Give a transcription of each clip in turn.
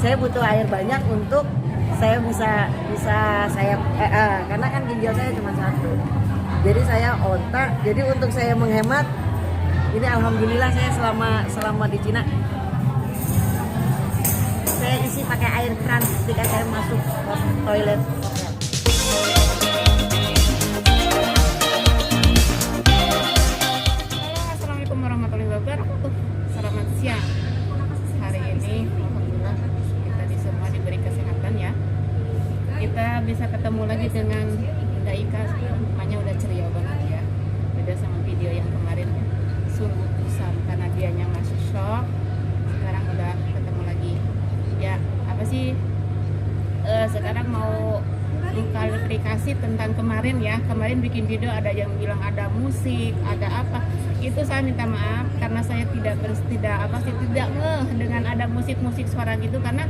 saya butuh air banyak untuk saya bisa saya karena kan ginjal saya cuma satu. Jadi saya otak. Jadi untuk saya menghemat, ini alhamdulillah saya selama di Cina saya isi pakai air keran ketika saya masuk ke toilet hotel. Assalamualaikum warahmatullahi wabarakatuh. Selamat siang. Hari ini alhamdulillah kita di semua diberi kesehatan ya. Kita bisa ketemu lagi dengan Bunda Ika. Sekarang mukanya udah ceria banget ya. Beda sama video yang kemarin sungguh kusam karena dianya masih shock. Sekarang udah ketemu lagi. Ya, apa sih? Sekarang mau klarifikasi tentang kemarin ya. Kemarin bikin video ada yang bilang ada musik, ada apa. Itu saya minta maaf karena saya tidak ngeh dengan ada musik suara gitu, karena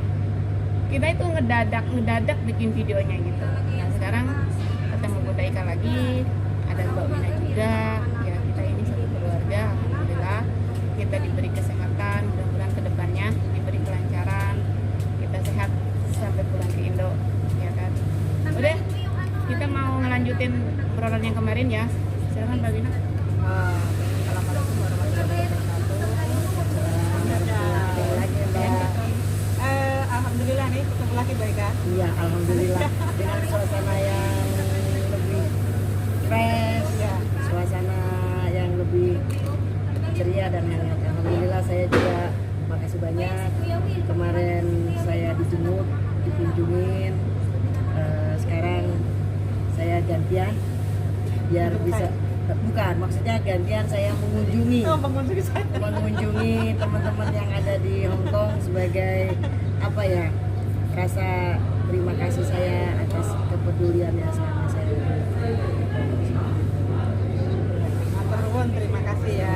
kita itu ngedadak bikin videonya gitu. Nah, sekarang ketemu Bunda Ika lagi, ada Mbak Wina juga. Ya, kita ini satu keluarga. Alhamdulillah kita diberi kesehatan, mudah-mudahan kedepannya diberi kelancaran, kita sehat sampai pulang ke Indo, ya kan. Udah, kita mau ngelanjutin obrolan yang kemarin ya. Silakan Mbak Wina. Assalamualaikum warahmatullahi wabarakatuh. Alhamdulillah nih ketemu lagi Mbak Ika. Iya, alhamdulillah dengan suasana yang lebih fresh, Ya. suasana yang lebih ceria dan hangat. Alhamdulillah saya juga makasih banyak. Kemarin saya dijenguk, dikunjungin. Sekarang saya gantian biar bisa maksudnya gantian saya mengunjungi Mengunjungi saya. mengunjungi teman-teman yang ada di Hong Kong sebagai apa ya, rasa terima kasih saya atas kepeduliannya selama saya. Matur nuwun, terima kasih ya.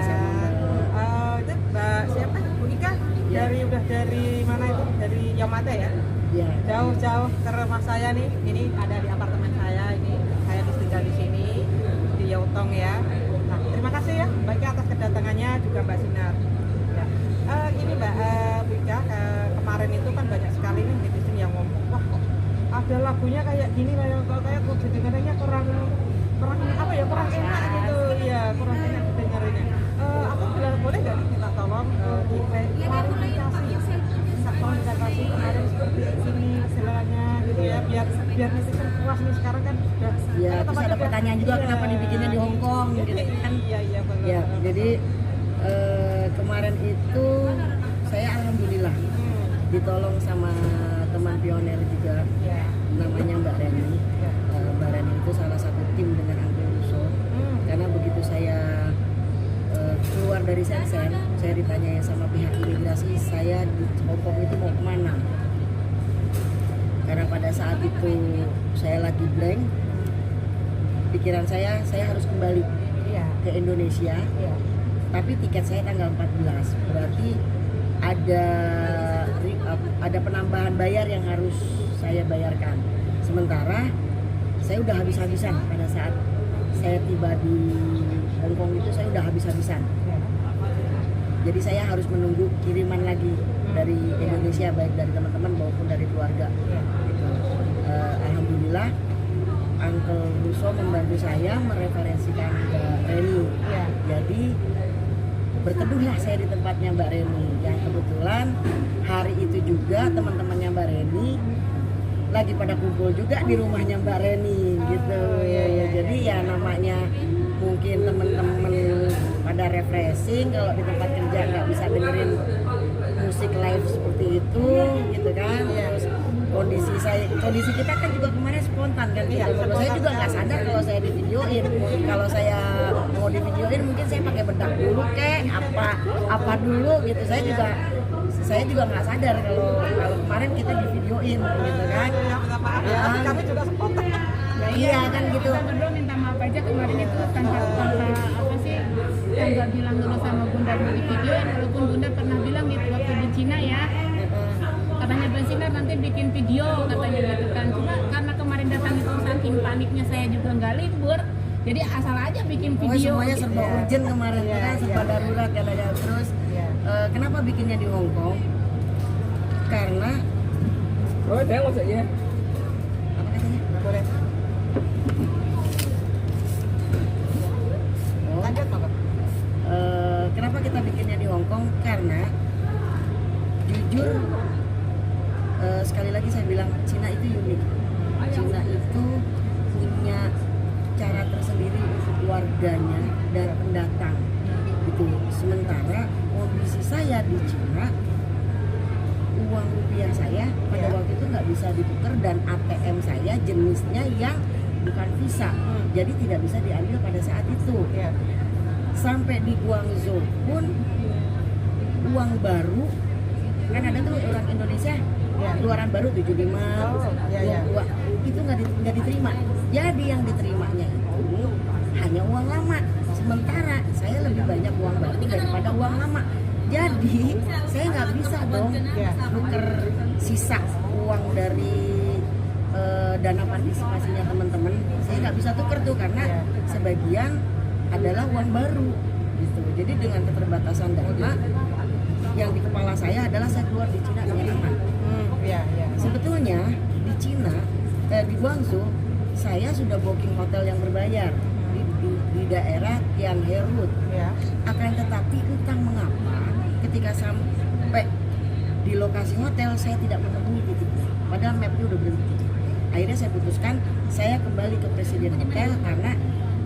Itu Mbak siapa? Bu Ika? Ya. Dari mana itu? Dari Yamada ya? Ya, Jauh-jauh ke rumah saya nih. Ini ada di apartemen saya. Ini saya tinggal di sini di Yautong ya. Nah, terima kasih ya Mbak Ika atas kedatangannya, juga Mbak Sinar. Ya. Ini Mbak Bu Ika, kemarin itu kan banyak sekali nih netizen yang ngomong, wah kok ada lagunya kayak gini, kayak kok dengarnya kurang apa ya, kurang enak gitu. Iya, kurang enak dengarnya. Aku bilang boleh nggak kita tolong klarifikasi kemarin seperti ini seleranya gitu ya, biar netizen puas nih. Sekarang kan sudah ya, terus ada pertanyaan juga kenapa dibikinnya di Hong Kong gitu kan. Iya benar. Ya, jadi kemarin itu saya alhamdulillah ditolong sama teman pionir juga, Ya. namanya Mbak Reni. Mbak Reni itu salah satu tim dengan Uncle Russo. Karena begitu saya keluar dari Shenzhen, saya ditanyai sama pihak imigrasi saya di Hong Kong itu mau kemana. Karena pada saat itu saya lagi blank, pikiran saya harus kembali Iya. ke Indonesia. Iya. Tapi tiket saya tanggal 14, berarti ada penambahan bayar yang harus saya bayarkan. Sementara saya udah habis-habisan pada saat saya tiba di Hong Kong itu, saya udah habis-habisan. Jadi saya harus menunggu kiriman lagi dari Indonesia, baik dari teman-teman maupun dari keluarga. Gitu. Alhamdulillah Uncle Russo membantu saya mereferensikan Mbak Reni. Iya. Jadi berteduhlah saya di tempatnya Mbak Reni, yang kebetulan hari itu juga teman-temannya Mbak Reni lagi pada kumpul juga di rumahnya Mbak Reni gitu. Iya. Jadi ya namanya mungkin teman-teman pada refreshing, kalau di tempat kerja nggak bisa dengerin musik live seperti itu gitu kan. Terus kondisi kita kan juga kemarin spontan kan. Saya juga nggak sadar kalau saya di videoin. Kalau saya mau di videoin mungkin saya pakai bedak dulu apa dulu gitu. Saya juga nggak sadar kalau kemarin kita di videoin gitu kan. Ya, minta maaf ya. Kami juga spontan. Iya kan gitu. Kita berdua minta maaf aja kemarin itu tanpa apa sih, nggak bilang dulu sama Bunda mau di videoin, walaupun Bunda pernah bilang gitu waktu di Cina ya. Katanya Mbak Sinar nanti bikin video katanya gitu kan. Cuma karena kemarin datang itu saking paniknya saya juga nggak libur, jadi asal aja bikin video. Semuanya serba gitu. urgent kemarin kan, serba darurat katanya. Terus kenapa bikinnya di Hong Kong? Karena Oh, dia masuk ya. Apa katanya? Boleh. Oh, Lanjut, Bapak. kenapa kita bikinnya di Hong Kong? Karena jujur sekali lagi saya bilang Cina itu unik. Cina itu punya cara tersendiri untuk warganya dan pendatang. Gitu. Sementara kondisi saya di Cina, uang rupiah saya pada waktu itu nggak bisa ditukar dan ATM saya jenisnya yang bukan Visa, jadi tidak bisa diambil pada saat itu. Ya. Sampai di Guangzhou pun uang baru kan ada tuh orang Indonesia keluaran baru 75 iya. itu nggak diterima. Jadi yang diterimanya itu hanya uang lama. Sementara saya lebih banyak uang baru daripada uang lama. Jadi saya nggak bisa dong nuker sisa uang dari dana partisipasinya teman-teman. Saya nggak bisa tuker tuh karena sebagian adalah uang baru gitu. Jadi dengan keterbatasan dana yang di kepala saya adalah saya keluar di Cina dengan aman. Iya. Sebetulnya di Cina, di Guangzhou, saya sudah booking hotel yang berbayar di daerah Tianhe Road. Ya. Akan tetapi entah mengapa ketika sampai di lokasi hotel saya tidak menemui titiknya. Padahal mapnya udah berhenti. Akhirnya saya putuskan saya kembali ke Presiden Hotel karena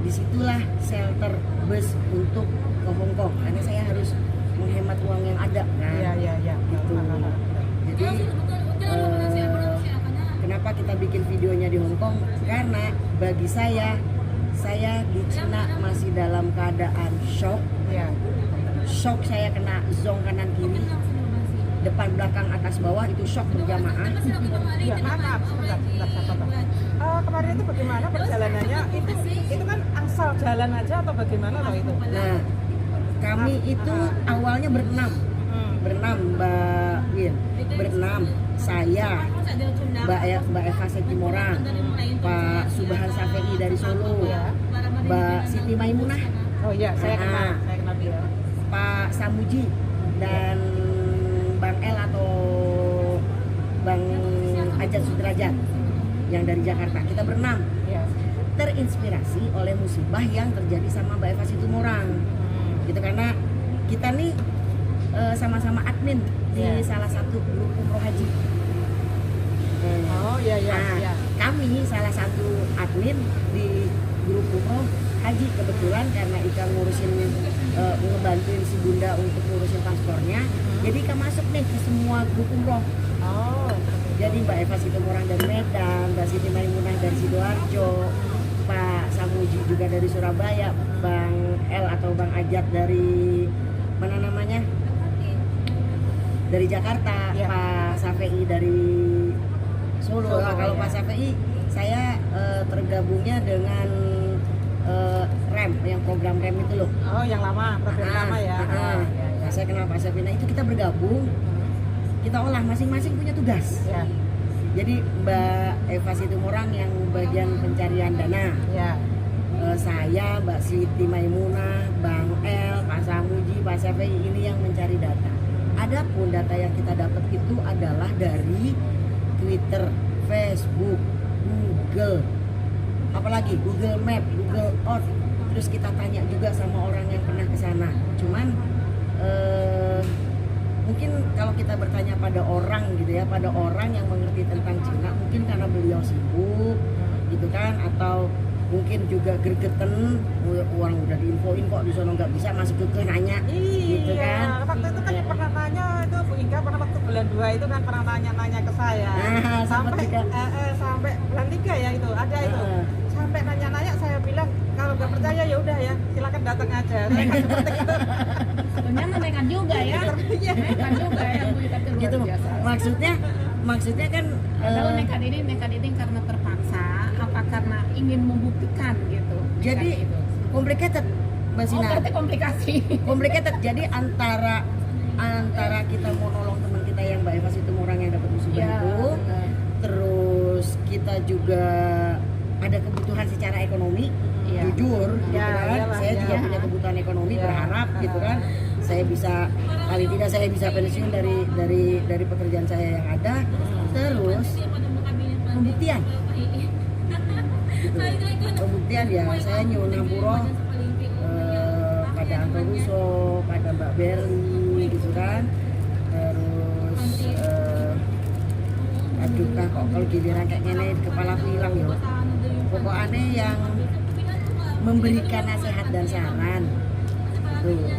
disitulah shelter bus untuk ke Hong Kong. Karena saya harus menghemat uang yang ada kan. Iya. Gitu. Jadi kenapa kita bikin videonya di Hong Kong? Karena bagi saya di Cina masih dalam keadaan shock. Iya. Shock saya kena zong kanan kiri, depan belakang atas bawah itu shock berjamaah. Ya, maaf, sebentar, kemarin itu bagaimana perjalanannya? Itu kan asal jalan aja atau bagaimana loh itu? Nah, kami itu awalnya berenam, Mbak Win, berenam. Saya, Mbak Eva Setimorang, Pak Subhan Safei dari Solo, Mbak Siti Maimunah, Oh iya, saya kenal dia. Pak Samuji dan Bang El atau Bang Ajat Sudrajat yang dari Jakarta. Kita berenam Iya. terinspirasi oleh musibah yang terjadi sama Mbak Eva Situmorang. Gitu karena kita nih sama-sama admin di salah satu grup umroh haji. Oh iya. Kami salah satu admin di grup umroh haji kebetulan karena Ika ngurusin ngebantuin si Bunda untuk ngurusin paspornya. Jadi Ika masuk nih ke semua grup umroh. Oh. Jadi Mbak Eva Situmorang dari Medan, Mbak Siti Maimunah dari Sidoarjo, Pak Samuji juga dari Surabaya, Bang El atau Bang Ajat dari mana namanya? Dari Jakarta, Pak Safei dari Solo. Nah, kalau Pak Safei saya tergabungnya dengan REM, yang program REM itu loh. Oh, yang lama, program lama ya. Nah, saya kenal Pak Safei. Nah, itu kita bergabung, kita olah masing-masing punya tugas. Ya. Jadi Mbak Eva Situmorang yang bagian pencarian dana. Ya. Saya, Mbak Siti Maimunah, Bang El, Pak Samuji, Pak Safei ini yang mencari data. Adapun data yang kita dapat itu adalah dari Twitter, Facebook, Google, apalagi Google Map, Google Earth. Terus kita tanya juga sama orang yang pernah ke sana. Cuman mungkin kalau kita bertanya pada orang gitu ya, pada orang yang mengerti tentang Cina, mungkin karena beliau sibuk gitu kan, atau mungkin juga gergeten, orang udah diinfoin kok di sono nggak bisa, masih kekeh nanya gitu kan. Waktu itu kan pernah nanya itu Bu Inka pernah waktu bulan 2 itu kan pernah nanya ke saya. Sampai sampai bulan 3 ya itu ada itu. Sampai nanya-nanya saya bilang kalau nggak percaya ya udah ya silakan datang aja. Saya kan seperti itu. Sebenarnya menekan juga ya. Menekan juga ya Bu Ika itu luar Gitu. biasa. Maksudnya kan Kalau nekat ini karena terpaksa, apa karena ingin membuktikan gitu? jadi Nekat itu. complicated Mbak Oh, Sinar. berarti komplikasi. Complicated. Jadi antara kita mau nolong teman kita yang Mbak Eva Situmorang yang dapat musibah Ya, itu, benar. terus kita juga ada kebutuhan secara ekonomi, Iya. jujur gitu Ya, kan. iyalah, Saya ya. juga punya kebutuhan ekonomi, Ya. berharap gitu kan saya bisa, paling tidak saya bisa pensiun dari pekerjaan saya yang ada. Terus terus pembuktian gitu. Pembuktian ya saya nyuwun pura pada Anto Russo, pada Mbak Berli gitu kan, terus aduh kak kok kalau giliran kayak gini kepala hilang ya. Pokoknya yang memberikan nasihat dan saran tuh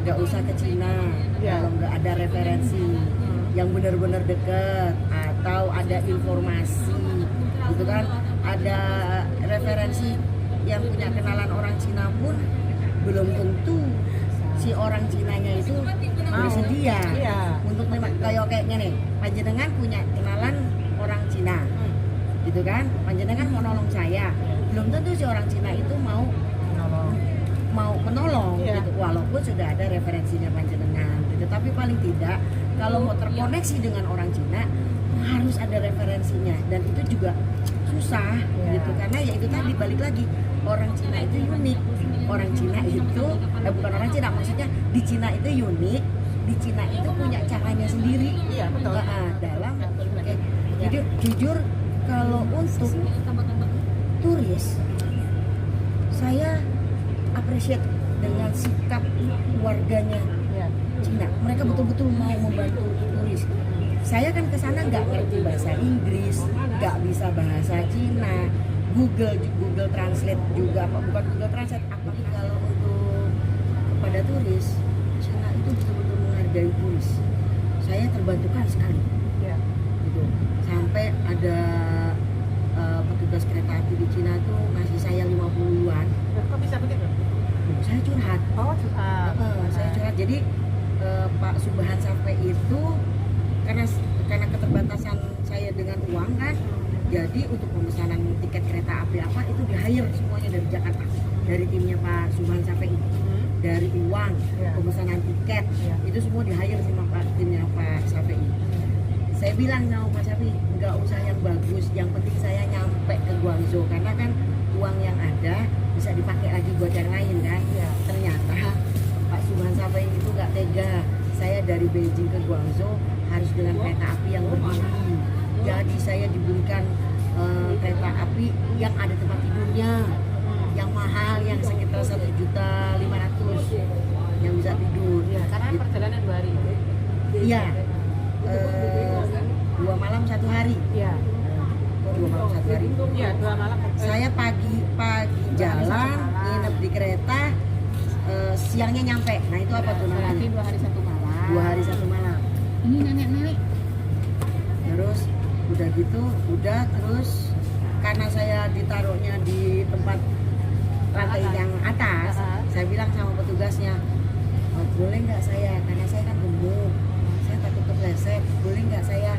nggak usah ke Cina kalau nggak ada referensi yang benar-benar deket atau ada informasi gitu kan, ada referensi yang punya kenalan orang Cina pun belum tentu si orang Cinanya itu bersedia untuk kayak nih panjenengan punya kenalan orang Cina gitu kan, panjenengan mau nolong saya, belum tentu si orang Cina itu mau menolong gitu, walaupun sudah ada referensinya panjenengan gitu. Tapi paling tidak kalau mau terkoneksi dengan orang Cina harus ada referensinya, dan itu juga susah gitu, karena ya itu tadi balik lagi orang Cina itu unik, orang Cina itu bukan orang Cina, maksudnya di Cina itu unik, di Cina itu punya caranya sendiri dalam jadi jujur kalau untuk turis saya appreciate dengan sikap warganya Cina. Mereka betul-betul mau membantu turis. Saya kan ke sana nggak ngerti bahasa Inggris, nggak bisa bahasa Cina. Google Translate juga bukan Google Translate. Apalagi kalau untuk kepada turis, Cina itu betul-betul menghargai turis. Saya terbantukan sekali. Gitu. Sampai ada petugas kereta api di Cina tuh ngasih saya 50 yuan. Kok bisa begitu? Saya curhat. Saya curhat. Jadi Pak Subhan sampai itu karena keterbatasan saya dengan uang kan, jadi untuk pemesanan tiket kereta api apa itu di hire semuanya dari Jakarta, dari timnya Pak Subhan sampai itu, dari uang pemesanan tiket itu semua di hire sama timnya Pak Safi. Saya bilang sama Pak Safi, nggak usah yang bagus, yang penting saya nyampe ke Guangzhou, karena kan uang yang ada bisa dipakai lagi buat yang lain kan. Ternyata Pak Subhan Safi itu nggak tega, saya dari Beijing ke Guangzhou harus dengan kereta api yang berdiri. Jadi saya diberikan kereta api yang ada tempat tidurnya, yang mahal, yang sekitar 1.500.000 yang bisa tidur. Karena perjalanan 2 hari. Iya, 2 malam 1 hari. 2 malam 1 hari. 2 malam. Saya pagi jalan, nginep di kereta, siangnya nyampe. Nah itu apa tuh namanya? 2 hari 1 malam. 2 hari 1 malam. Ini nenek-nenek. Terus udah gitu, terus karena saya ditaruhnya di tempat lantai yang atas, saya bilang sama petugasnya, boleh nggak saya, karena saya kan gemuk, saya takut kepleset, boleh nggak saya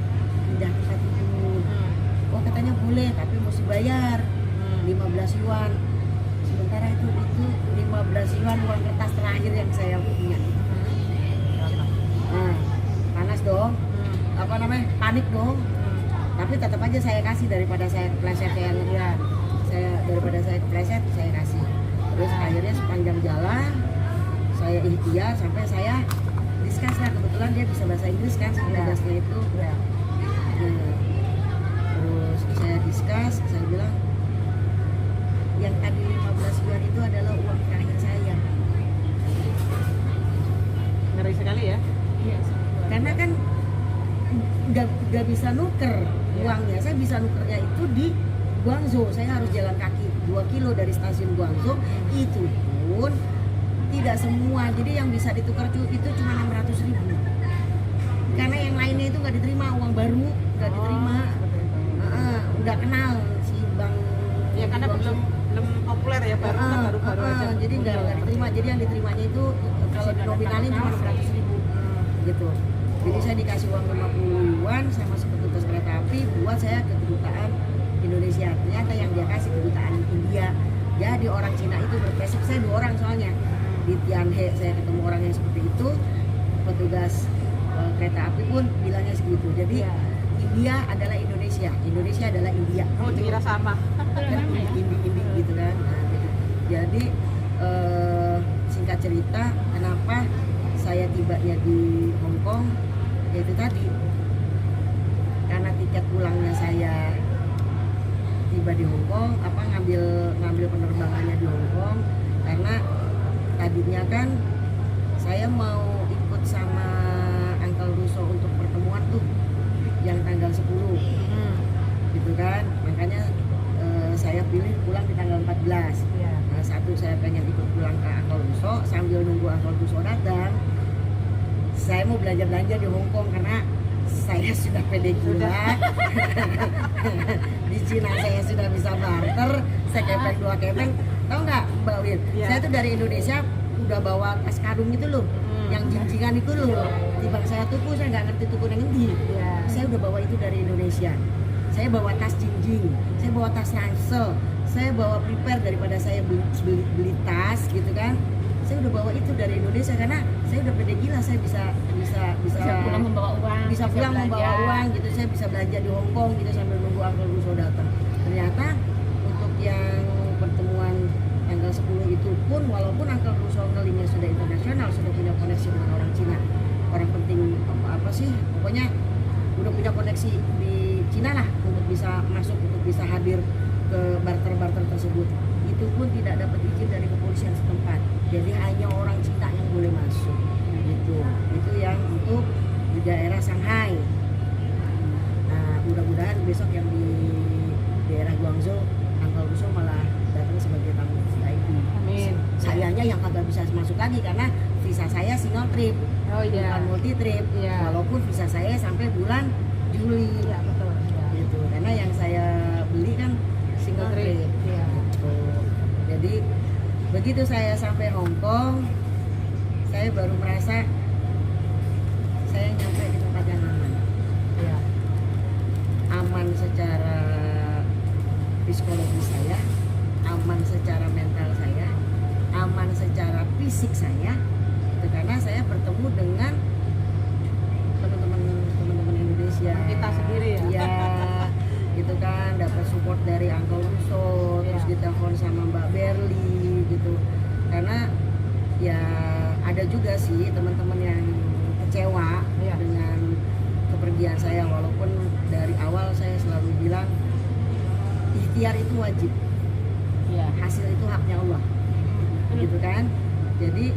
pindah tempat tidur? Oh katanya boleh, tapi mesti bayar 15 yuan. Sementara itu 15 yuan uang kertas terakhir yang saya punya. Nah, panas dong, panik dong. Tapi tetap aja saya kasih daripada saya kepleset daripada saya kepleset saya kasih. Terus akhirnya sepanjang jalan saya ikhtiar sampai saya discuss lah, kebetulan dia bisa bahasa Inggris kan petugasnya itu. Terus saya discuss, saya bilang yang tadi 15 yuan itu adalah uang terakhir saya. Ngeri sekali ya. Karena kan nggak bisa nuker uangnya, saya bisa nukernya itu di Guangzhou. Saya harus jalan kaki 2 kilo dari stasiun Guangzhou, itu pun tidak semua, jadi yang bisa ditukar itu cuma 600.000, karena yang lainnya itu nggak diterima, uang baru nggak diterima. Nggak kenal si bank karena belum populer ya, baru aja. Jadi nggak diterima, jadi yang diterimanya itu kalau dinominalin cuma 600.000 gitu. Jadi saya dikasih uang 50 yuan sama petugas kereta api buat saya ke kedutaan Indonesia. Ternyata yang dia kasih kedutaan India. Jadi orang Cina itu berprinsip, saya 2 orang soalnya. Di Tianhe saya ketemu orang yang seperti itu. Petugas kereta api pun bilangnya segitu. Jadi India adalah Indonesia, Indonesia adalah India. Oh, dikira sama. Indi gitu kan. Nah, gitu. Jadi singkat cerita, kenapa saya tibanya di Hong Kong, yaitu tadi kan saya mau ikut sama Uncle Russo untuk pertemuan tuh yang tanggal 10 gitu kan, makanya saya pilih pulang di tanggal 14. Iya. Nah, satu saya pengen ikut pulang ke Uncle Russo, sambil nunggu Uncle Russo datang saya mau belanja-belanja di Hong Kong karena saya sudah pede gila. Di Cina saya sudah bisa barter, saya kepeng 2 kepeng. Tahu nggak Mbak Win? Iya. Saya tuh dari Indonesia udah bawa tas karung itu loh, yang jinjingan itu loh. Tiba saya tuku, saya nggak ngerti tuku yang endi. Iya. Saya udah bawa itu dari Indonesia. Saya bawa tas jinjing, saya bawa tas ransel, saya bawa prepare daripada saya beli tas gitu kan. Saya udah bawa itu dari Indonesia karena saya udah pede gila, saya bisa pulang membawa uang, bisa pulang belanja. membawa uang gitu, saya bisa belanja di Hong Kong gitu sambil nunggu Uncle Russo datang. Ternyata untuk yang pertemuan tanggal 10 itu pun walaupun Uncle Russo ngelingnya sudah internasional, sudah punya koneksi dengan orang Cina, orang penting apa sih, pokoknya udah punya koneksi di Cina lah untuk bisa masuk, untuk bisa hadir ke barter-barter tersebut. Itu pun tidak dapat izin dari kepolisian setempat, jadi hanya orang Cina yang boleh masuk gitu. Itu yang untuk di daerah Shanghai. Nah, mudah-mudahan besok yang di daerah Guangzhou Uncle Russo malah datang sebagai tamu VIP. Amin. Sayangnya yang kagak bisa masuk lagi karena visa saya single trip, Oh iya. bukan multi trip. Iya. Walaupun visa saya sampai bulan Juli. Iya betul. Iya. Gitu. Karena yang saya beli kan single trip. Iya. Gitu. Jadi begitu saya sampai Hong Kong, saya baru merasa saya nyampe di tempat yang aman. Iya. Aman secara psikologi saya, aman secara mental saya, aman secara fisik saya. Itu karena saya bertemu dengan teman-teman Indonesia. Kita sendiri ya. Iya. Gitu kan, dapat support dari Uncle Russo, terus Iya. ditelepon sama Mbak Berli gitu. Karena ya ada juga sih teman-teman yang kecewa Iya. dengan kepergian saya, walaupun dari awal saya selalu bilang ikhtiar itu wajib, Iya. hasil itu haknya Allah, gitu kan. Jadi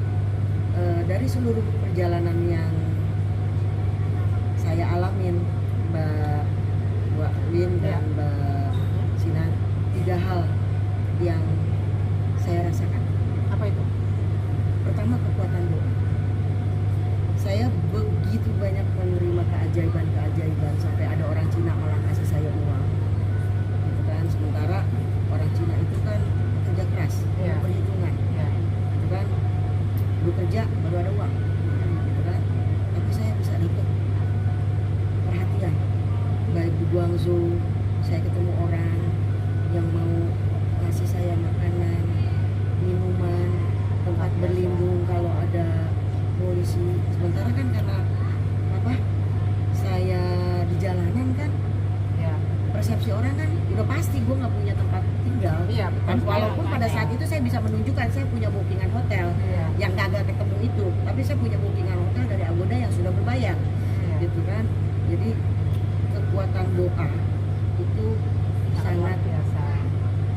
dari seluruh perjalanan yang saya alamin, Mbak Win dan Mbak Sinan, 3 hal yang saya rasakan. Apa itu? Pertama, kekuatan doa. Saya begitu banyak menerima keajaiban sampai ada orang Cina malah kasih saya uang, gitu kan. Sementara orang Cina itu kan kerja keras, Iya. perhitungan, Iya. gitu kan. Lu kerja baru ada uang, gitu kan. Tapi saya bisa dapat perhatian, baik di Guangzhou saya ketemu orang yang mau ngasih saya makanan, minuman, tempat berlindung kalau ada polisi. Sementara kan karena apa, saya di jalanan kan, Iya. persepsi orang kan udah pasti gue nggak punya tempat tinggal. Iya, betul. Dan walaupun pada Makanya. saat itu saya bisa menunjukkan saya punya bookingan hotel Iya. yang kagak ketemu itu, tapi saya punya bookingan hotel dari Agoda yang sudah berbayar, Iya. gitu kan. Jadi kekuatan doa itu sangat biasa.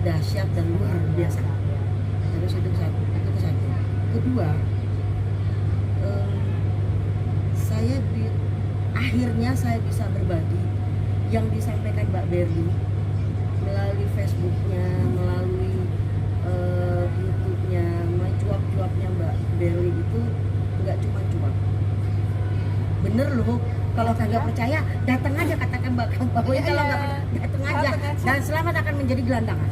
dahsyat dan luar biasa. Iya. Terus itu satu. Kedua, akhirnya saya bisa berbagi yang disampaikan Mbak Berli melalui Facebooknya, melalui YouTube-nya, cuap-cuapnya Mbak Berli itu nggak cuma cuap. Bener loh, kalau kagak percaya datang aja, katakan Mbak Kampau. Iya, Kalau iya. nggak percaya datang aja, Datang aja. dan selamat akan menjadi gelandangan.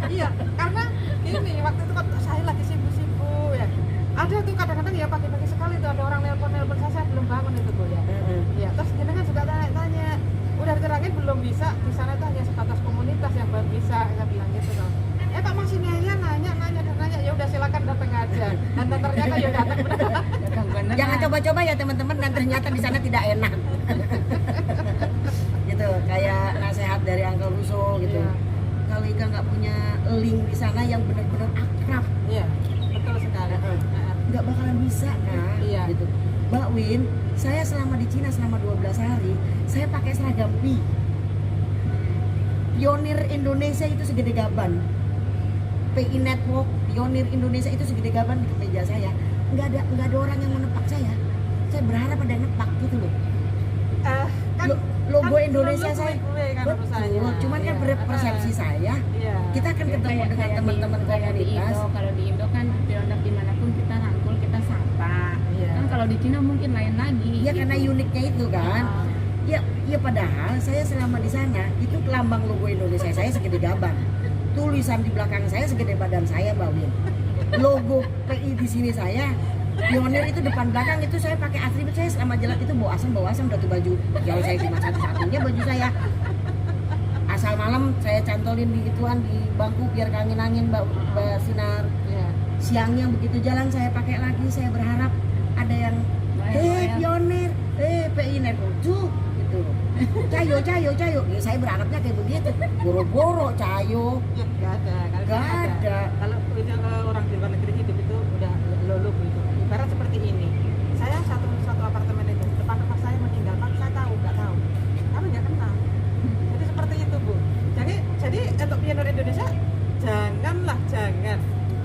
Iya, karena ini waktu itu kan saya lagi sibuk-sibuk ya. Ada tuh kadang-kadang ya pagi-pagi sekali tuh ada orang nelpon saya belum bangun itu Bu ya. Iya, terus jenengan juga tanya-tanya, udah diterangin belum bisa, di sana itu hanya sebatas komunitas yang baru bisa, saya bilang gitu loh. Kak masih nanya, ya udah silakan datang aja. Dan ternyata ya datang benar. Jangan coba-coba ya teman-teman, dan ternyata di sana tidak enak. Gitu, kayak nasihat dari Uncle Russo gitu. Iya. Kalau Ika nggak punya link di sana yang benar-benar akrab, Iya, betul sekali. nggak bakalan bisa, nah. Iya. Gitu. Mbak Win, saya selama di Cina selama 12 hari, saya pakai seragam Pionir Indonesia itu segede gaban. PI Network, pionir Indonesia itu segede gaban di kemeja saya. Nggak ada orang yang menepak saya. Saya berharap ada yang nepak gitu loh. Kan Logo kan Indonesia logo saya. gue kan urusannya. Betul, cuman kan persepsi saya. Iya. Kita akan ketemu Kayak- dengan kayak teman-teman di- kayak di komunitas. Indo, kalau di Indo kan pionir dimanapun kita rangkul, kita sapa. Iya. Kan kalau di Cina mungkin lain lagi. Ya karena uniknya itu kan. Ya padahal saya selama di sana itu lambang logo Indonesia saya segede gaban. Tulisan di belakang saya segede badan saya, Mbak Win. Logo PI di sini saya. Pionir itu depan belakang itu saya pakai atribut saya selama jalan itu bawa asam udah tuh baju. Jauh saya cuma satu-satunya baju saya. Asal malam saya cantolin di ituan di bangku biar angin Mbak Sinar. Iya. Siangnya begitu jalan saya pakai lagi, saya berharap ada yang pionir, PI Nerkoju gitu. Cayo. Ya, saya berharapnya kayak begitu. Boro-boro cayo. Ya, nggak ada. Nggak ada. Kalau itu orang di luar negeri hidup itu udah lolo gitu. Ibarat seperti ini. Saya satu apartemen itu depan rumah saya meninggal, Pak, saya tahu nggak tahu. Kami nggak kenal. Jadi seperti itu, Bu. Jadi untuk pionir Indonesia jangan.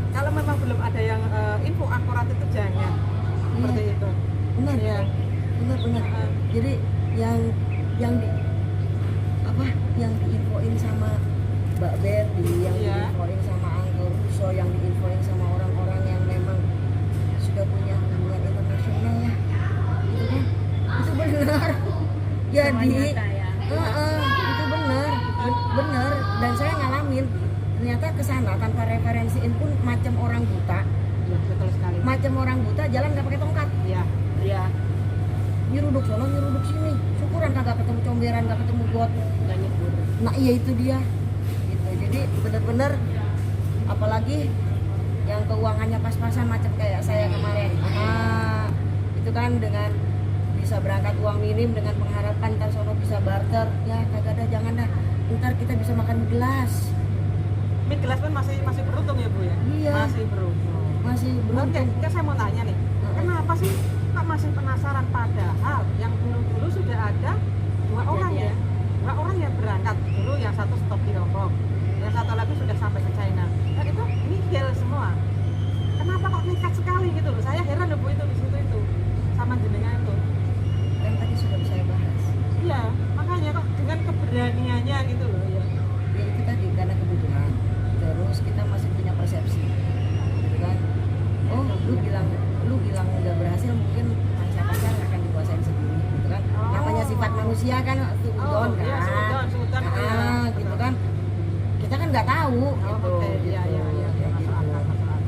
Kalau memang belum ada yang info akurat itu jangan. Seperti itu. Benar Ya. Benar. Jadi yang diinfoin sama Mbak Berdi, yang Iya. diinfoin sama Uncle Russo, yang diinfoin sama orang-orang yang memang sudah punya hubungan internasional ya, gitu kan? Itu benar. Jadi, nyata ya. itu benar. Dan saya ngalamin. Ternyata kesana tanpa referensiin pun macam orang buta, Betul sekali. jalan nggak pakai tongkat. Iya. Iya. Nyeruduk sono, nyeruduk sini. Syukuran kagak ketemu comberan, nggak ketemu got. Nggak nyebur. Nah iya itu dia. Gitu. Jadi benar-benar apalagi yang keuangannya pas-pasan macam kayak saya kemarin. Itu kan dengan bisa berangkat uang minim dengan pengharapan ntar sono bisa barter. Ya kagak ada, jangan dah. Ntar kita bisa makan gelas. Mie gelas pun masih beruntung ya, Bu ya? Iya. Masih beruntung. Masih Oke, beruntung. saya mau tanya nih. Kenapa sih kok masih penasaran padahal yang dulu sudah ada dua orang ya? Dua orang yang berangkat dulu, yang satu stop di Hong Kong, yang satu lagi sudah sampai ke China. Dan itu nihil semua. Kenapa kok nekat sekali gitu loh? Saya heran loh, Bu, itu di situ itu sama jenengan itu. Kan tadi sudah saya bahas. Iya, makanya kok dengan keberaniannya gitu loh ya. Ya itu tadi karena kebutuhan. Terus kita masih punya persepsi, gitu kan? Oh, lu bilang nggak berhasil, mungkin pacar akan dikuasain sendiri, gitu kan? Oh. Namanya sifat manusia kan, suudon iya, kan? suudon, iya. Gitu kan? Kita kan nggak tahu, Oh, gitu. oke, iya, Kayak masuk gitu. akal.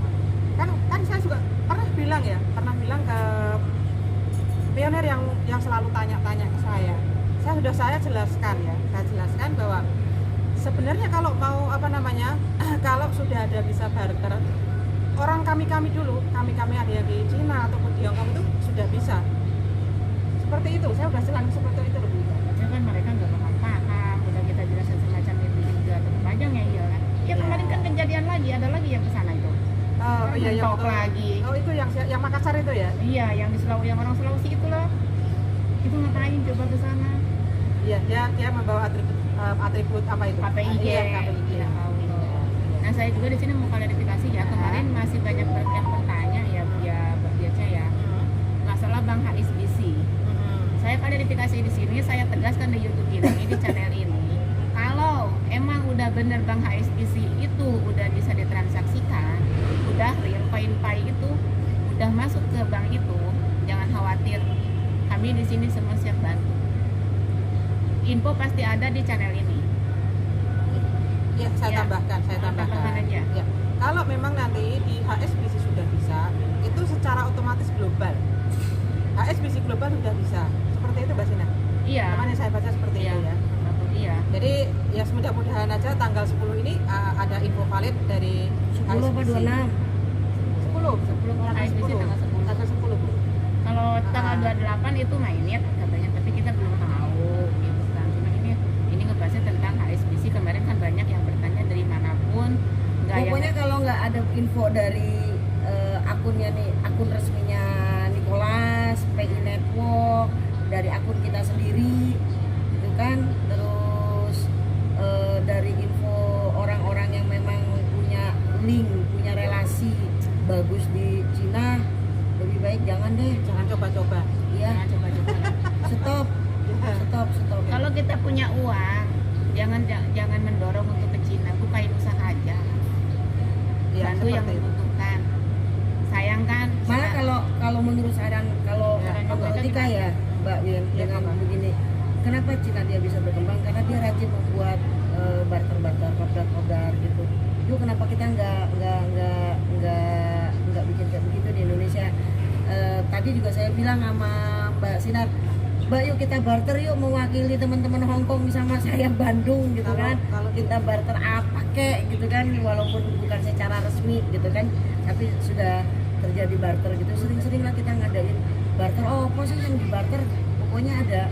Kan saya juga pernah bilang ke pionir yang selalu tanya-tanya ke saya jelaskan bahwa sebenarnya kalau mau kalau sudah ada bisa barter, orang kami dulu ada yang di Cina ataupun di Hong Kong itu sudah bisa seperti itu. Saya udah jelaskan seperti itu loh, Bu. Tapi kan mereka nggak bakal paham. Udah kita jelasin semacam itu juga tetap aja ngeyel kan. Ya kemarin kan kejadian lagi, ada lagi yang kesana itu. Oh iya, yang Mentok lagi. Oh itu yang Makassar itu ya? Iya, yang di Sulawesi, yang orang Sulawesi itu loh. Itu ngapain coba ke sana? Iya, dia membawa atribut apa itu? KPIG. Iya, KPIG. Ya Allah. Nah, saya juga di sini mau klarifikasi ya. Kemarin masih banyak yang bertanya ya Mbak Diaca ya. Masalah Bank HSBC. Saya klarifikasi di sini, saya tegaskan di YouTube ini, di channel ini. Kalau emang udah bener Bank HSBC itu udah bisa ditransaksikan, udah real koin-pai itu udah masuk ke bank itu, jangan khawatir. Kami di sini semua siap bantu. Info pasti ada di channel ini. Ya, saya Ya. tambahkan. Tambahkan aja. Ya. Kalau memang nanti di HSBC sudah bisa, itu secara otomatis global. HSBC global sudah bisa. Seperti itu, Mbak Sina. Iya. Kemarin saya baca seperti Iya. itu ya. Iya. Jadi ya mudah-mudahan aja tanggal 10 ini ada info valid dari 10 apa 26? 10. 10 kalau HSBC tanggal 10. Tanggal 10, Bu. Kalau tanggal 28 itu mainit katanya, tapi kita belum tahu gitu kan. Cuma ini ngebahasnya tentang HSBC. Kemarin kan banyak yang bertanya dari manapun. Pokoknya kalau nggak ada info dari akunnya nih, akun resminya Nicholas, PI Network, dari akun kita sendiri, gitu kan. Terus dari info orang-orang yang memang punya link, punya relasi punya uang, jangan mendorong untuk ke Cina, bukain usaha aja. Iya, Bantu yang seperti itu. membutuhkan. Sayang kan? Malah kalau menurut saran, kalau Ya, menurut Mbak Tika ya Mbak Win, Ya, dengan Mbak. begini, kenapa Cina dia bisa berkembang? Karena dia rajin membuat barter-barter, kopdar gitu. Yuk kenapa kita nggak bikin kayak begitu di Indonesia? Tadi juga saya bilang sama Mbak Sinar, Mbak yuk kita barter yuk, mewakili teman-teman Hong Kong sama saya Bandung gitu kan. Kalau Kita barter apa kek gitu kan, walaupun bukan secara resmi gitu kan, tapi sudah terjadi barter gitu. Sering-sering lah kita ngadain barter. Oh apa sih yang di barter? Pokoknya ada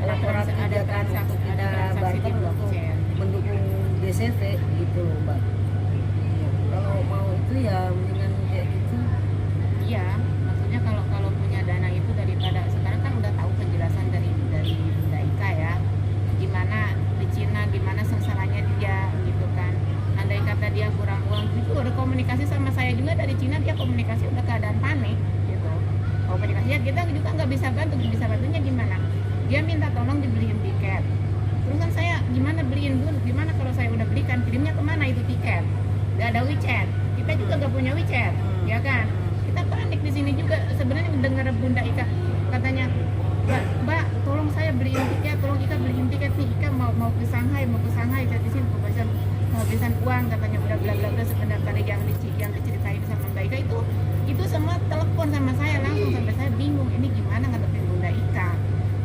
laporan kegiatan transaksi, kita ada transaksi barter di untuk blockchain. mendukung GCV gitu loh Mbak. Kalau mau itu ya mendingan kayak gitu. Iya, maksudnya kalau punya dana itu daripada sekarang kan udah tahu penjelasan dari Bunda Ika ya, gimana di Cina, gimana sengsaranya dia gitu kan. Andai kata dia kurang uang, itu udah komunikasi sama saya juga dari Cina, dia komunikasi udah keadaan panik gitu. Komunikasi ya kita juga nggak bisa bantunya gimana? Dia minta tolong dibeliin tiket. Terus kan saya gimana beliin Bun? Gimana kalau saya udah belikan, kirimnya kemana itu tiket? Gak ada WeChat, kita juga nggak punya WeChat, ya kan? Kita panik di sini juga. Sebenarnya mendengar Bunda Ika katanya, Mbak, tolong saya beliin tiket, tolong Ika beliin tiket nih. Ika mau ke Shanghai, saya di sini kehabisan uang katanya, udah bla bla bla sekedar tadi yang diceritain sama Mbak Ika itu semua telepon sama saya langsung, sampai saya bingung ini gimana ngadepin Bunda Ika.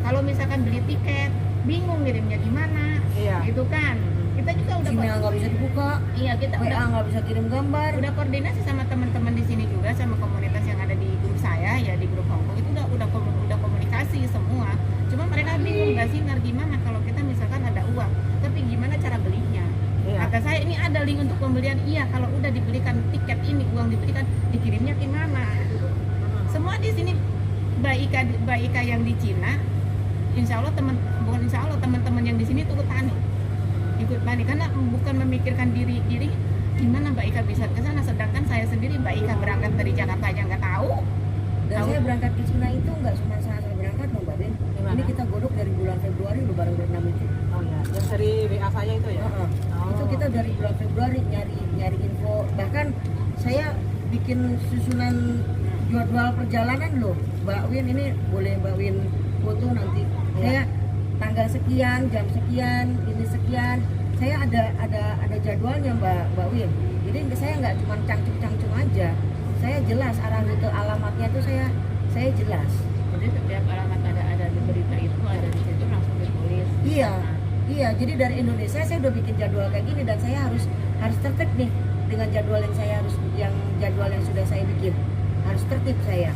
Kalau misalkan beli tiket, bingung ngirimnya gimana, Iya. gitu kan? Kita juga udah Gmail nggak bisa dibuka, iya kita WA udah nggak bisa kirim gambar. koordinasi sama teman-teman di sini juga, sama komunitas yang ada di grup saya ya, di grup Hongkong itu udah komunikasi semua. Cuma mereka bingung nggak sih gimana kalau kita misalkan ada uang, tapi gimana cara belinya? Iya. Kata saya ini ada link untuk pembelian, iya kalau udah dibelikan tiket ini, uang dibelikan, dikirimnya gimana? Semua di sini Mbak Ika yang di Cina, insya Allah teman-teman yang di sini ikut panik karena bukan memikirkan diri gimana Mbak Ika bisa ke sana, sedangkan saya sendiri Mbak Ika berangkat dari Jakarta aja nggak tahu. Dan saya berangkat ke Cina itu nggak cuma saya berangkat dong Mbak Ben. Gimana? Ini kita godok dari bulan Februari udah bareng Vietnam itu. Oh ya, yang dari WA saya itu ya. Heeh. Oh. Itu kita dari bulan Februari nyari info. Bahkan saya bikin susunan jadwal perjalanan loh Mbak Win. Ini boleh Mbak Win foto nanti. Saya tanggal sekian, jam sekian, ini sekian. Saya ada jadwalnya Mbak Win. Jadi saya nggak cuma cangcung aja. Saya jelas arah rute alamatnya tuh saya jelas. Jadi setiap alamat ada di berita itu, ada di situ langsung ditulis. Iya. Jadi dari Indonesia saya udah bikin jadwal kayak gini dan saya harus tertib nih dengan jadwal yang sudah saya bikin. Harus tertib saya.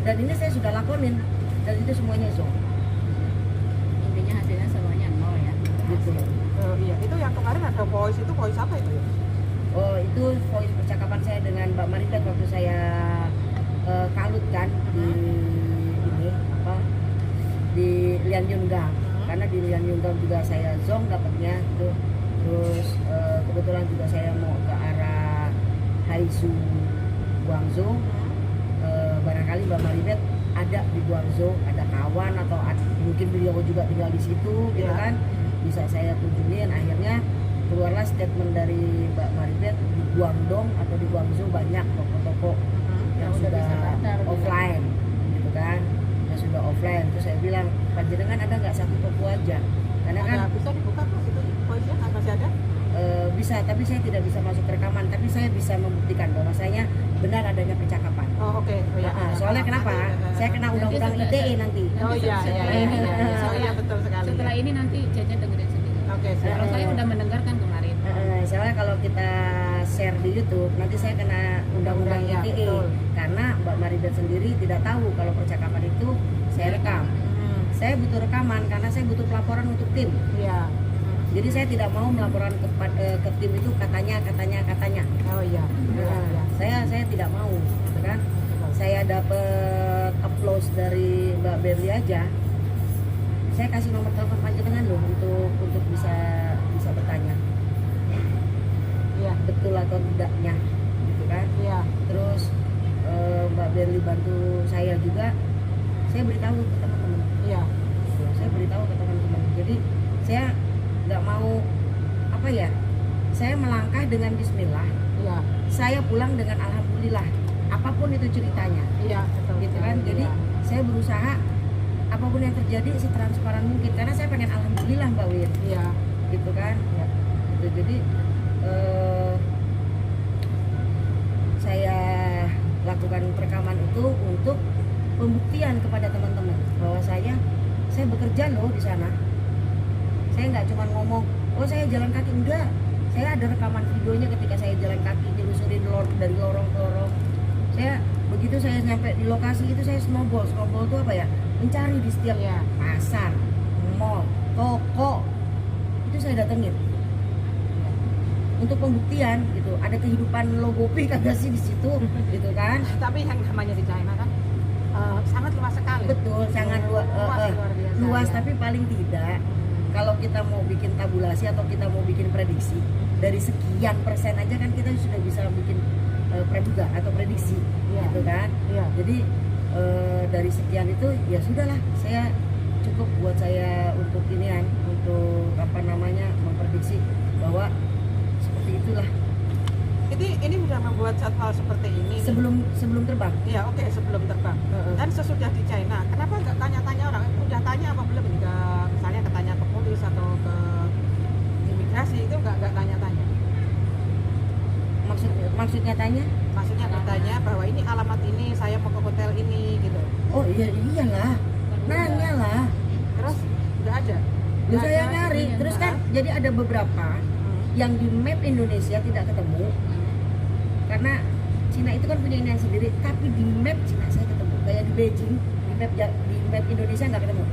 Dan ini saya sudah lakonin dan itu semuanya zong. Intinya hasilnya semuanya nol ya. Gitu. Iya, itu yang kemarin ada voice apa itu ya? Oh itu voice percakapan saya dengan Mbak Marita waktu saya kalut kan di Lianyungang. Karena di Lianyungang juga saya zong dapatnya tuh. Terus kebetulan juga saya mau ke arah Haizu Guangzhou. Barangkali Mbak Maribeth ada di Guangzhou, ada kawan atau mungkin beliau juga tinggal di situ gitu kan, bisa saya kunjungin. Akhirnya keluarlah statement dari Mbak Maribeth, di Guangdong atau di Guangzhou banyak toko-toko yang udah sudah bisa barter, offline gitu kan, yang sudah offline. Terus saya bilang, panjenengan ada nggak satu toko aja, karena kan Ada, bisa dibuka kok itu voice-nya, masih ada? bisa, tapi saya tidak bisa masuk ke rekaman, tapi saya bisa membuktikan bahwasanya benar adanya percakapan. Oh oke. Oh, ya. Soalnya kenapa? Saya kena undang-undang Nanti ITE nanti. Oh iya. Oh iya betul sekali. Setelah ini nanti Caca dengerin sendiri. Oke, siap. Kalau saya udah mendengarkan kemarin. Soalnya kalau kita share di YouTube nanti saya kena undang-undang Iya, ITE betul. karena Mbak Maribeth sendiri tidak tahu kalau percakapan itu saya rekam. Saya butuh rekaman karena saya butuh pelaporan untuk tim. Iya. Jadi saya tidak mau melaporan ke tim itu katanya. Oh iya. Nah, saya tidak mau, gitu kan? Saya dapat applause dari Mbak Berli aja. Saya kasih nomor telepon panjenengan loh untuk bisa bertanya. Iya. Betul atau tidaknya, gitu kan? Iya. Terus Mbak Berli bantu saya juga. Saya beritahu ke teman-teman. Iya. Saya beritahu ke teman-teman. Jadi saya dengan bismillah, Iya. saya pulang dengan alhamdulillah. Apapun itu ceritanya. Iya, betul. Gitu kan. Jadi Iya. saya berusaha apapun yang terjadi setransparan mungkin karena saya pengen alhamdulillah Mbak Win. Iya. Gitu kan. Iya. Gitu. Jadi saya lakukan perekaman itu untuk pembuktian kepada teman-teman bahwa saya bekerja loh di sana. Saya nggak cuma ngomong, oh saya jalan kaki, enggak. Saya ada rekaman videonya ketika saya jalan kaki telusurin dari lorong ke lorong. Saya begitu saya nyampe di lokasi itu saya snowball itu apa ya? Mencari di setiap Iya. pasar, mall, toko itu saya datengin untuk pembuktian gitu. Ada kehidupan Logopi kagak sih di situ, gitu kan? Tapi yang namanya di China kan sangat luas sekali. Betul, sangat luas, luar biasa, luas ya. tapi paling tidak kalau kita mau bikin tabulasi atau kita mau bikin prediksi dari sekian persen aja kan kita sudah bisa bikin praduga atau prediksi, Iya. gitu kan? Iya. Jadi dari sekian itu ya sudahlah, saya cukup buat saya untuk inian, untuk apa namanya memprediksi bahwa seperti itulah Ini sudah membuat jadwal seperti ini. sebelum terbang. Iya, oke, sebelum terbang. Dan sesudah di China, kenapa nggak tanya-tanya orang? Udah tanya apa belum? Misalnya ketanya ke polis atau ke imigrasi itu nggak tanya-tanya. Maksudnya tanya? Maksudnya bertanya bahwa ini alamat ini, saya mau ke hotel ini gitu. Oh iyalah, nanya lah. Terus nggak ada. Terus Nggak saya ada nyari, ininya. terus kan jadi ada beberapa yang di map Indonesia tidak ketemu karena Cina itu kan punya ini sendiri, tapi di map Cina saya ketemu. Kayak di Beijing, di map Indonesia nggak ketemu.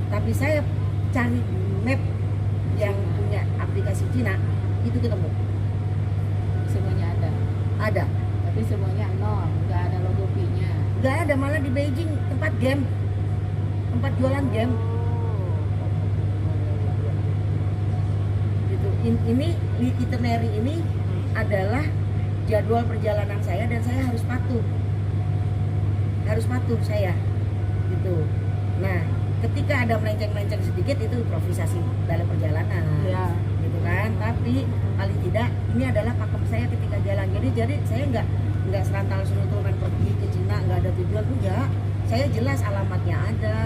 Tapi saya cari di map yang punya aplikasi Cina itu ketemu. Semuanya ada. Ada. Tapi semuanya nol, nggak ada logo P-nya. Nggak ada, malah di Beijing tempat game, tempat jualan game. Gitu. Ini di itinerary ini adalah jadwal perjalanan saya dan saya harus patuh saya gitu. Nah ketika ada melenceng-melenceng sedikit itu improvisasi dalam perjalanan, Iya. gitu kan. Tapi paling tidak ini adalah pakem saya ketika jalan. Jadi saya nggak serantal seruntulan pergi ke Cina nggak ada tujuan, enggak. Saya jelas alamatnya ada,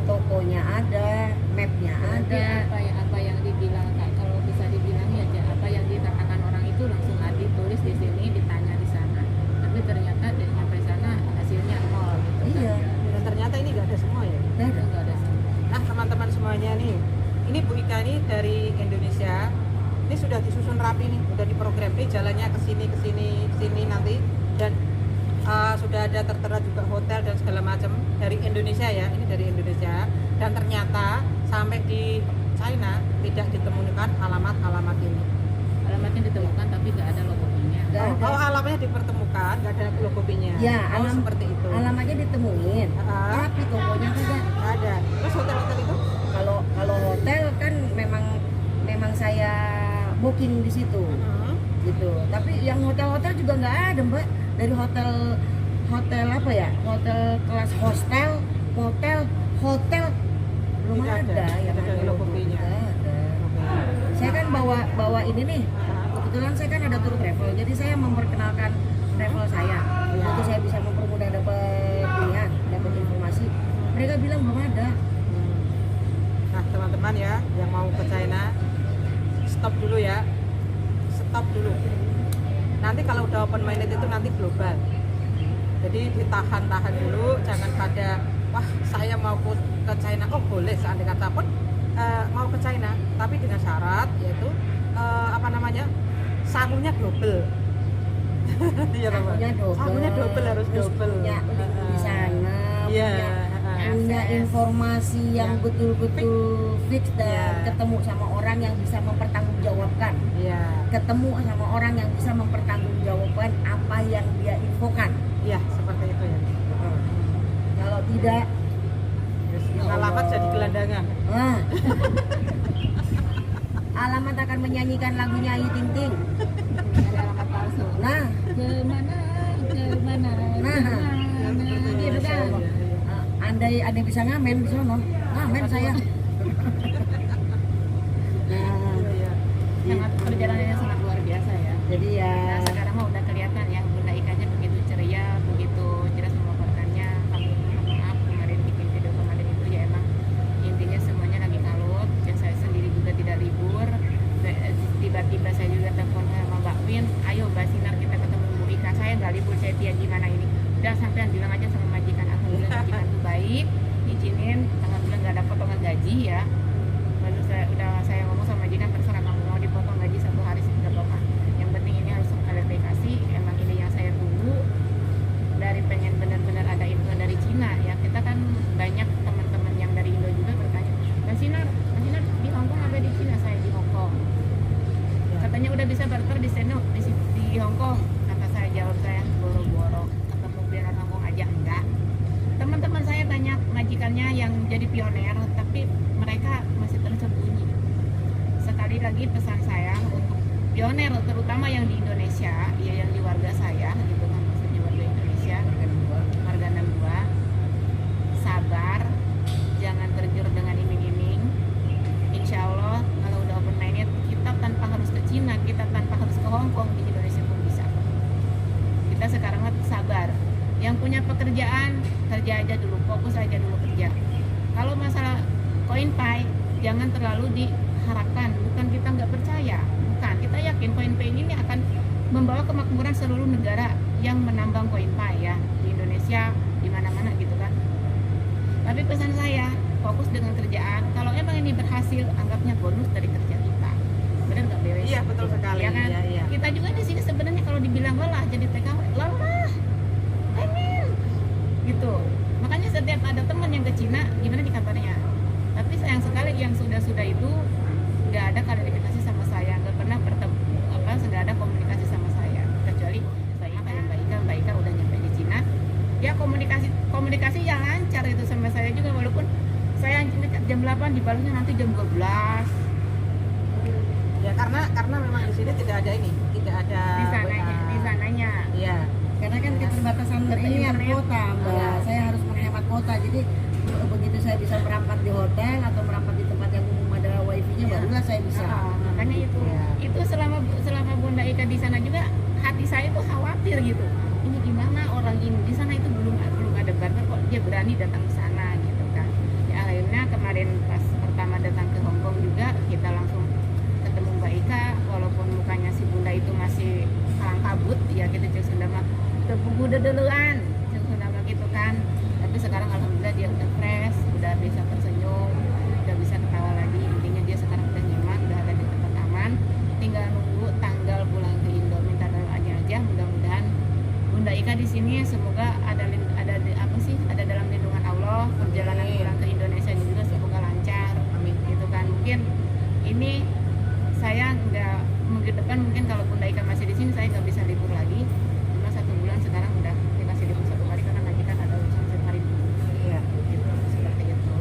tokonya ada, mapnya Berarti ada. apa yang dibilang Kak, kalau bisa dibilang ya apa yang dikatakan orang itu langsung ditulis di sini, ditanya di sana. Tapi ternyata dari sampai sana hasilnya nol gitu kan. Iya. Dan ternyata ini nggak ada semua ya. Nggak ada. Nggak ada semua. Nah, teman-teman semuanya nih, ini Bu Ika ini dari Indonesia. Ini sudah disusun rapi nih, sudah diprogram nih jalannya ke sini nanti, dan sudah ada tertera juga hotel dan segala macam dari Indonesia ya. Ini dari Indonesia, dan ternyata sampai di China tidak ditemukan alamat ini. Alamatnya ditemukan tapi nggak ada logo P-nya. Nggak ada. Oh, alamatnya dipertemukan, nggak ada logo P-nya. Ya, oh, seperti itu. alamatnya ditemuin, tapi tokonya kagak. Nggak ada. Terus hotel-hotel itu? Kalau hotel kan memang saya booking di situ, gitu. Tapi yang hotel juga nggak ada Mbak. Dari hotel apa ya? Hotel kelas hotel belum Tidak ada. ada yang Tidak ada ada logo P-nya. Nggak ada. Saya kan bawa ini nih. Kebetulan saya kan ada tour travel, jadi saya memperkenalkan travel saya untuk saya bisa mempermudah dapat informasi. Mereka bilang belum ada. Nah, teman-teman ya yang mau ke China, stop dulu ya. Stop dulu. Nanti kalau udah open minded itu nanti global. Jadi ditahan dulu, jangan pada wah saya mau ke China. Oh boleh, seandainya kata pun mau ke China, tapi dengan syarat yaitu sangunya double. Iya, Pak. Sangunya double harus terus double. punya link di sana, Iya, punya informasi yang betul-betul fix dan Iya. ketemu sama orang yang bisa mempertanggungjawabkan. Iya. Ketemu sama orang yang bisa mempertanggungjawabkan apa yang dia infokan. Iya, seperti itu ya. Kalau tidak, Alamat jadi gelandangan. ah, alamat akan menyanyikan lagunya Ayu Ting Ting. Ada alamat palsu. Nah, Kemana? Gitu kan. andai bisa ngamen di sono, ngamen saya. Nah, Iya. Sangat perjalanannya sangat Jadi ya Nah, sekarang mah udah kelihatan ya Bunda Ikanya begitu ceria, begitu jelas melaporkannya. Kami mohon maaf kemarin bikin video kemarin itu ya emang intinya semuanya lagi kalut. Ya saya sendiri juga tidak libur. Tiba-tiba saya juga telepon sama Mbak Win, ayo Mbak Sinar kita ketemu Bu Ika. Saya nggak libur, saya Tia gimana ini? Udah sampean bilang aja sama majikan, alhamdulillah majikan tuh baik, izinin, alhamdulillah nggak ada potongan gaji ya. Lalu saya ngomong sama majikan, terserah kamu mau dipotong gaji 1 hari nggak apa-apa. Yang penting ini harus klarifikasi, emang ini yang saya tunggu dari pengen benar-benar ada info dari Cina ya. Kita kan banyak teman-teman yang dari Indo juga bertanya, Mbak Sinar di Hongkong apa di Cina? Saya di Hongkong. Katanya udah bisa barter di sana di Hongkong. Kata saya, jawab saya boro-boro ketemu pionir Hongkong aja enggak. Teman-teman saya banyak majikannya yang jadi pioner, tapi mereka masih tersembunyi. Sekali lagi pesan saya untuk pioner, terutama yang di Indonesia, ya yang di warga saya, gitu kan maksudnya warga Indonesia, warga 62, sabar, jangan tergiur dengan iming-iming. Insya Allah kalau udah open minded, kita tanpa harus ke Cina, kita tanpa harus ke Hongkong, di Indonesia pun bisa. Kita sekarang harus sabar. Yang punya pekerjaan, kerja aja dulu, fokus aja dulu kerja. Kalau masalah CoinPay, jangan terlalu diharapkan. Bukan kita nggak percaya, bukan. Kita yakin CoinPay ini akan membawa kemakmuran seluruh negara yang menambang CoinPay ya, di Indonesia, di mana-mana gitu kan. Tapi pesan saya, fokus dengan kerjaan. Kalau emang ini berhasil, anggapnya bonus dari kerja kita. Benar nggak BW? Iya, betul sekali. Ya kan? Iya. Kita juga di sini sebenarnya kalau dibilang lelah jadi TKW, lelah. Amin. Gitu. Makanya setiap ada teman yang ke Cina, gimana nih kabarnya? Tapi sayang sekali yang sudah-sudah itu nggak ada klarifikasi sama saya, nggak pernah nggak ada komunikasi sama saya. Kecuali saya kayak Mbak Ika udah nyampe di Cina, ya komunikasi yang lancar itu sama saya juga, walaupun saya jam 8 dibalasnya nanti jam 12. Ya karena memang di sini tidak ada Di sananya. Iya. karena kan keterbatasan ini kan kuota Mbak, saya harus menghemat kuota. Jadi begitu saya bisa merapat di hotel atau merapat di tempat yang umum ada wifi-nya, barulah saya bisa. Makanya itu Ya. itu selama Bunda Ika di sana juga hati saya tuh khawatir gitu. Ini gimana orang ini di sana itu belum ada barter kok dia berani datang ke sana gitu kan. Ya akhirnya kemarin pas pertama datang ke Hongkong juga kita langsung ketemu Mbak Ika, walaupun mukanya si Bunda itu masih kalang kabut ya, kita cek Sunda mah tebugu deduluan cek Sunda mah gitu kan. Tapi sekarang alhamdulillah dia udah fresh, udah bisa tersenyum, udah bisa ketawa lagi. Intinya dia sekarang udah nyaman, udah ada di tempat aman, tinggal nunggu tanggal pulang ke Indo. Minta doanya aja, mudah-mudahan Bunda Ika di sini semoga ada dalam lindungan Allah. Perjalanan pulang ke Indonesia juga semoga lancar. Amin. Gitu kan. Mungkin ini saya nggak minggu depan, mungkin kalau Bunda Ika masih di sini saya nggak bisa libur lagi. Cuma 1 bulan sekarang udah dikasih libur 1 hari karena majikan ada urusan 1 hari. Iya. Gitu, seperti itu.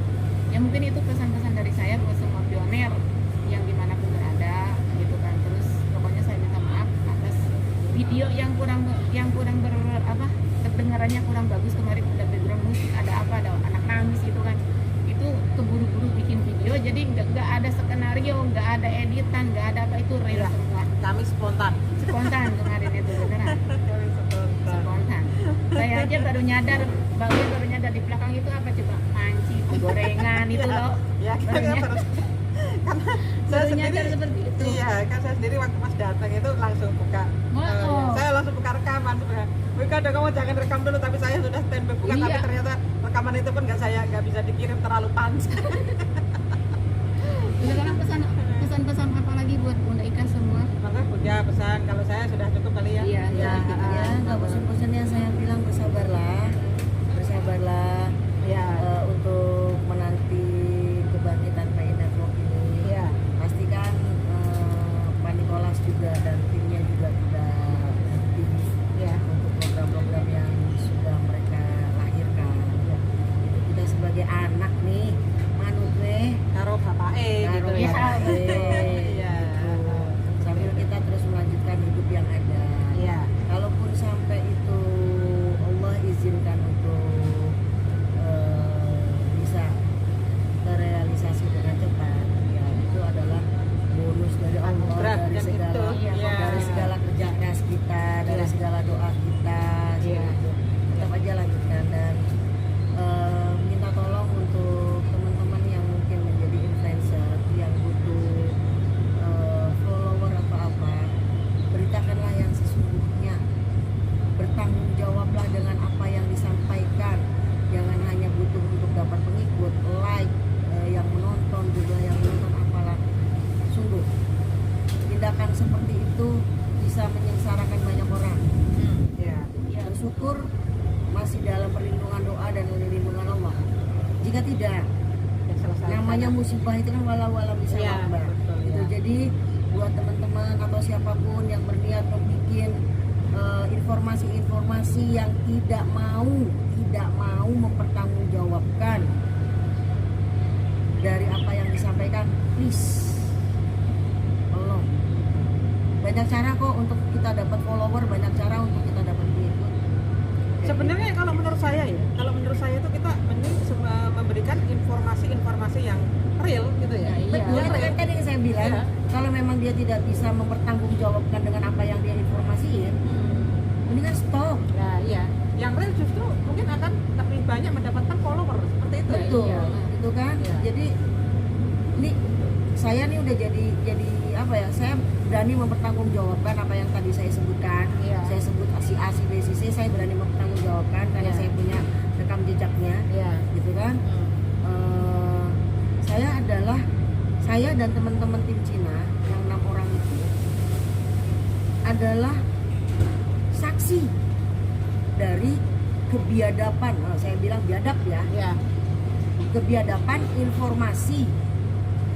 Ya mungkin itu pesan-pesan dari saya buat semua pioner yang dimanapun berada, gitu kan. Terus pokoknya saya minta maaf atas video yang kurang kedengarannya kurang bagus kemarin. Ada background musik, ada anak nangis gitu kan. Itu keburu-buru bikin video, jadi nggak ada skenario, nggak ada editan, nggak ada apa, itu real semua. Kami spontan. Spontan kemarin itu beneran. Spontan. Saya aja baru nyadar di belakang itu apa coba, panci, gorengan itu loh. Ya, Barunya. karena Baru nyadar seperti itu. Iya, kan saya sendiri waktu Mas datang itu langsung buka. Saya langsung buka rekaman. Bukan, kamu jangan rekam dulu, tapi saya sudah standby buka. Iya. Tapi ternyata rekaman itu pun nggak bisa dikirim, terlalu panjang. Sekarang pesan-pesan apa lagi buat Bunda Ika semua? Maka punya pesan, kalau saya sudah cukup kali ya. Iya, Ya, nggak bosan-bosan yang saya bilang, bersabarlah Ya. untuk menanti kebangkitan PI Network ini. Iya. Pastikan Pak Nikolas juga dan timnya juga tidak berhenti Iya. untuk program-program yang sudah mereka lahirkan. Kita sebagai anak nih, manut weh, Taruh bapak gitu taruh ya. bapak, Iya. gitu. Sambil kita terus melanjutkan hidup yang ada. Iya. Kalaupun namanya musibah itu kan walau bisa Iya, Mbak. betul, Gitu. ya. Jadi buat teman-teman atau siapapun yang berniat membuat informasi-informasi yang tidak mau mempertanggungjawabkan dari apa yang disampaikan, please tolong. Banyak cara kok untuk kita dapat follower, banyak cara untuk kita dapat pengikut. Sebenarnya kalau menurut saya itu kita mending memberikan informasi yang real gitu ya. Betul, Yang itu real. kan tadi yang saya bilang, Iya. kalau memang dia tidak bisa mempertanggungjawabkan dengan apa yang dia informasiin, mendingan stop. Nah, iya. Yang real justru mungkin akan lebih banyak mendapatkan follower seperti itu. Betul, Iya. gitu kan. Iya. Jadi ini saya nih udah jadi apa ya? Saya berani mempertanggungjawabkan apa yang tadi saya sebutkan. Iya. Saya sebut si A, si B, si C, saya berani mempertanggungjawabkan karena Iya. saya punya rekam jejaknya, Iya. gitu kan. Saya dan teman-teman tim Cina yang 6 orang itu adalah saksi dari kebiadaban, saya bilang biadab ya, Iya. kebiadaban informasi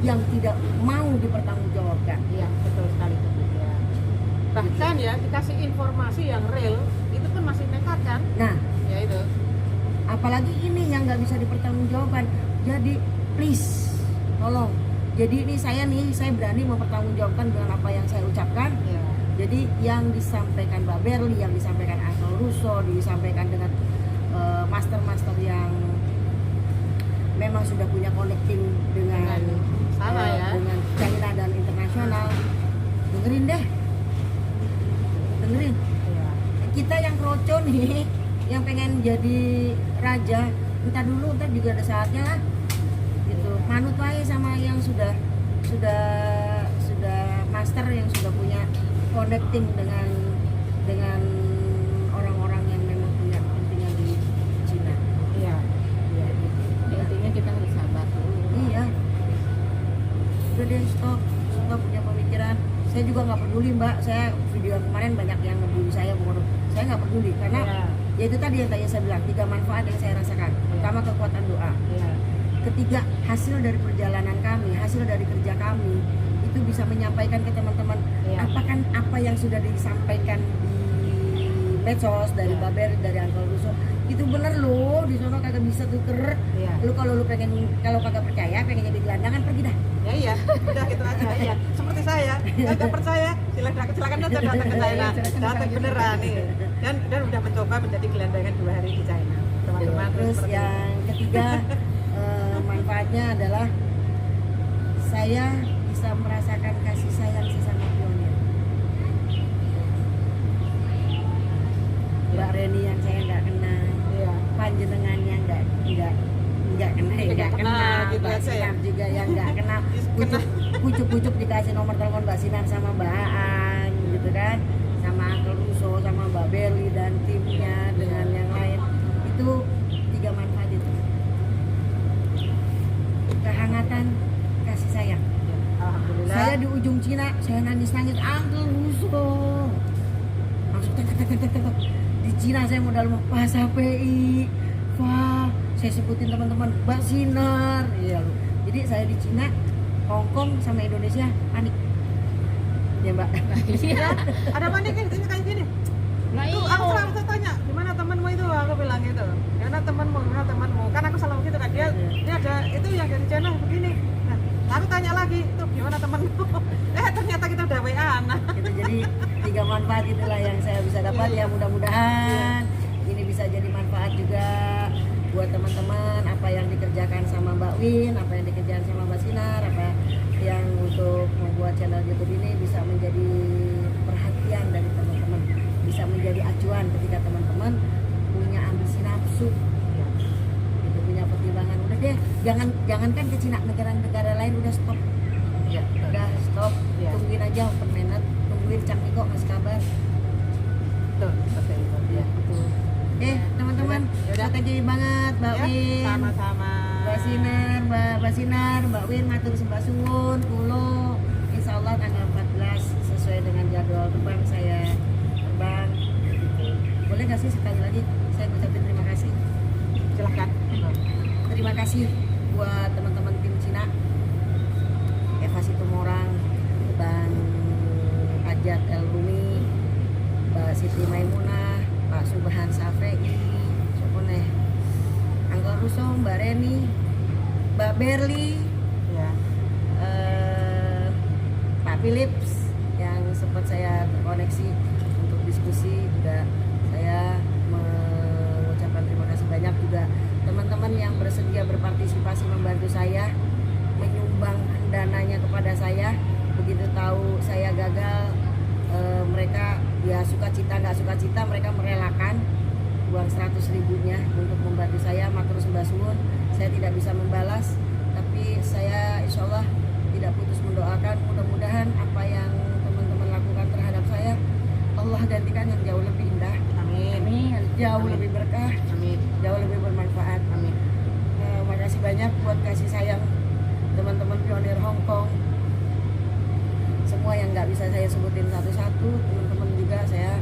yang tidak mau dipertanggungjawabkan. Iya, betul sekali. Ya. Bahkan ya dikasih informasi yang real itu pun masih nekat kan? Nah, Ya itu. apalagi ini yang nggak bisa dipertanggungjawabkan. Jadi please, tolong. Jadi ini saya berani mempertanggungjawabkan dengan apa yang saya ucapkan. Ya. Jadi yang disampaikan Mbak Berli, yang disampaikan Uncle Russo, disampaikan dengan master-master yang memang sudah punya connecting dengan Sama ya. dengan China dan internasional. Dengerin deh. Dengerin. Iya. Kita yang kroco nih, yang pengen jadi raja, entar dulu, entar juga ada saatnya lah. Gitu. Manut aja sama yang sudah master, yang sudah punya connecting dengan orang-orang yang memang punya kepentingan di Cina. Iya. Ya, gitu. Intinya kita harus sabar dulu. Iya. Udah deh, stop punya pemikiran. Saya juga nggak peduli Mbak. Saya video yang kemarin banyak yang ngebully saya, saya nggak peduli karena Iya. ya itu tadi yang saya bilang, 3 manfaat yang saya rasakan. Pertama, kekuatan doa. Iya. Ketiga, hasil dari perjalanan kami, hasil dari kerja kami itu bisa menyampaikan ke teman-teman Iya. apa yang sudah disampaikan di medsos dari Iya. Baber, dari Uncle Russo itu bener loh, di sono kagak bisa tuker. Iya. Lu kalau kagak percaya, pengen jadi gelandangan, pergi dah. Ya iya, udah gitu aja. Iya. Seperti saya, nggak percaya, silakan aja datang ke China. Datang beneran nih. Dan udah mencoba menjadi gelandangan 2 hari di China. Teman-teman. Terus seperti yang ketiga, manfaatnya adalah saya bisa merasakan kasih sayang sesama pionir. Mbak Reni yang saya nggak kenal, Iya. panjenengan yang nggak kenal, gitu Mbak aja ya. Sinar juga yang nggak kenal, Kenal. pucuk dikasih nomor telepon Mbak Sinar sama Mbak Aan, gitu kan, sama Uncle Russo, sama Mbak Berli dan timnya dengan yang lain. Itu 3 manfaat itu. Kehangatan, kasih sayang. Alhamdulillah. Saya di ujung Cina, saya nangis Uncle Russo. Langsung tek. Di Cina saya modal mau Pak HPI, Pak, saya sebutin teman-teman Mbak Sinar. Iya loh. Jadi saya di Cina, Hong Kong sama Indonesia panik. Ya Mbak. Ya, ada panik kan kayak gini. Nah, Tuh, aku selalu tanya, gimana temanmu itu? Aku bilang gitu. Gimana temanmu? Kan aku selalu gitu kan. Dia ada itu yang dari channel begini. Nah, aku tanya lagi, tuh gimana temanmu? Ternyata kita udah WA-an. Gitu, jadi 3 manfaat itulah yang saya bisa dapat. Ya mudah-mudahan ini bisa jadi manfaat juga buat teman-teman, apa yang dikerjakan sama Mbak Win, apa yang dikerjakan sama Mbak Sinar, apa yang untuk membuat channel YouTube ini bisa menjadi perhatian dari teman-teman, bisa menjadi acuan ketika teman-teman punya ambisi nafsu, gitu, punya pertimbangan. Udah deh, jangankan ke Cina, negara-negara lain udah stop. Iya. Udah stop, Iya. tungguin aja open minute, tungguin Cang Niko ngasih kabar. Tuh, seperti itu. Ya. Teman-teman, Yaudah. thank you banget Mbak Ya, Win, sama-sama. Mbak Sinar, Mbak Win, matur sembah suwun, kulo, insya Allah tanggal 14 sesuai dengan jadwal terbang saya terbang. Boleh nggak sih sekali lagi saya ucapin terima kasih. Silahkan. Terima kasih buat teman-teman tim Cina, Eva Situmorang, Bang Ajat El Rumi, Mbak Siti Maimunah, Pak Subhan Safei, Soponeh, Angga Russo, Mbak Reni, Mbak Berli, Ya. Pak Philips yang sempat saya terkoneksi untuk diskusi, juga saya mengucapkan terima kasih banyak, juga teman-teman yang bersedia berpartisipasi membantu saya, menyumbang dananya kepada saya. Begitu tahu saya gagal, mereka ya sukacita nggak sukacita mereka merelakan uang 100 ribunya untuk membantu saya. Matur sembah suwun, saya tidak bisa membalas, tapi saya insya Allah tidak putus mendoakan, mudah-mudahan apa yang teman-teman lakukan terhadap saya Allah gantikan yang jauh lebih indah, Amin. jauh Amin. lebih berkah, Amin. jauh lebih bermanfaat. Amin. Makasih banyak buat kasih sayang teman-teman pionir Hong Kong, semua yang nggak bisa saya sebutin satu-satu, teman-teman juga saya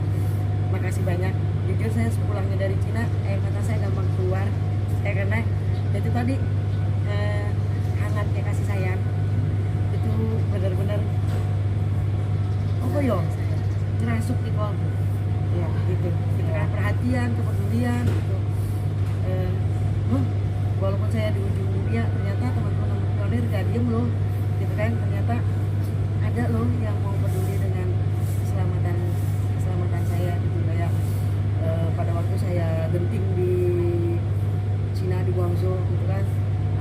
makasih banyak. Jujur saya sepulangnya dari Cina, mata saya gampang keluar, karena itu tadi hangatnya kasih sayang itu benar-benar apa yo ngerasuk di kolbu ya gitu, gitu kan, perhatian, kepedulian gitu. Walaupun saya di ujung dunia, ternyata teman-teman pionir gak diem loh gitu kan, ternyata ada loh yang mau peduli dengan keselamatan saya gitu. Kayak pada waktu saya genting di Cina, di Guangzhou gitu kan,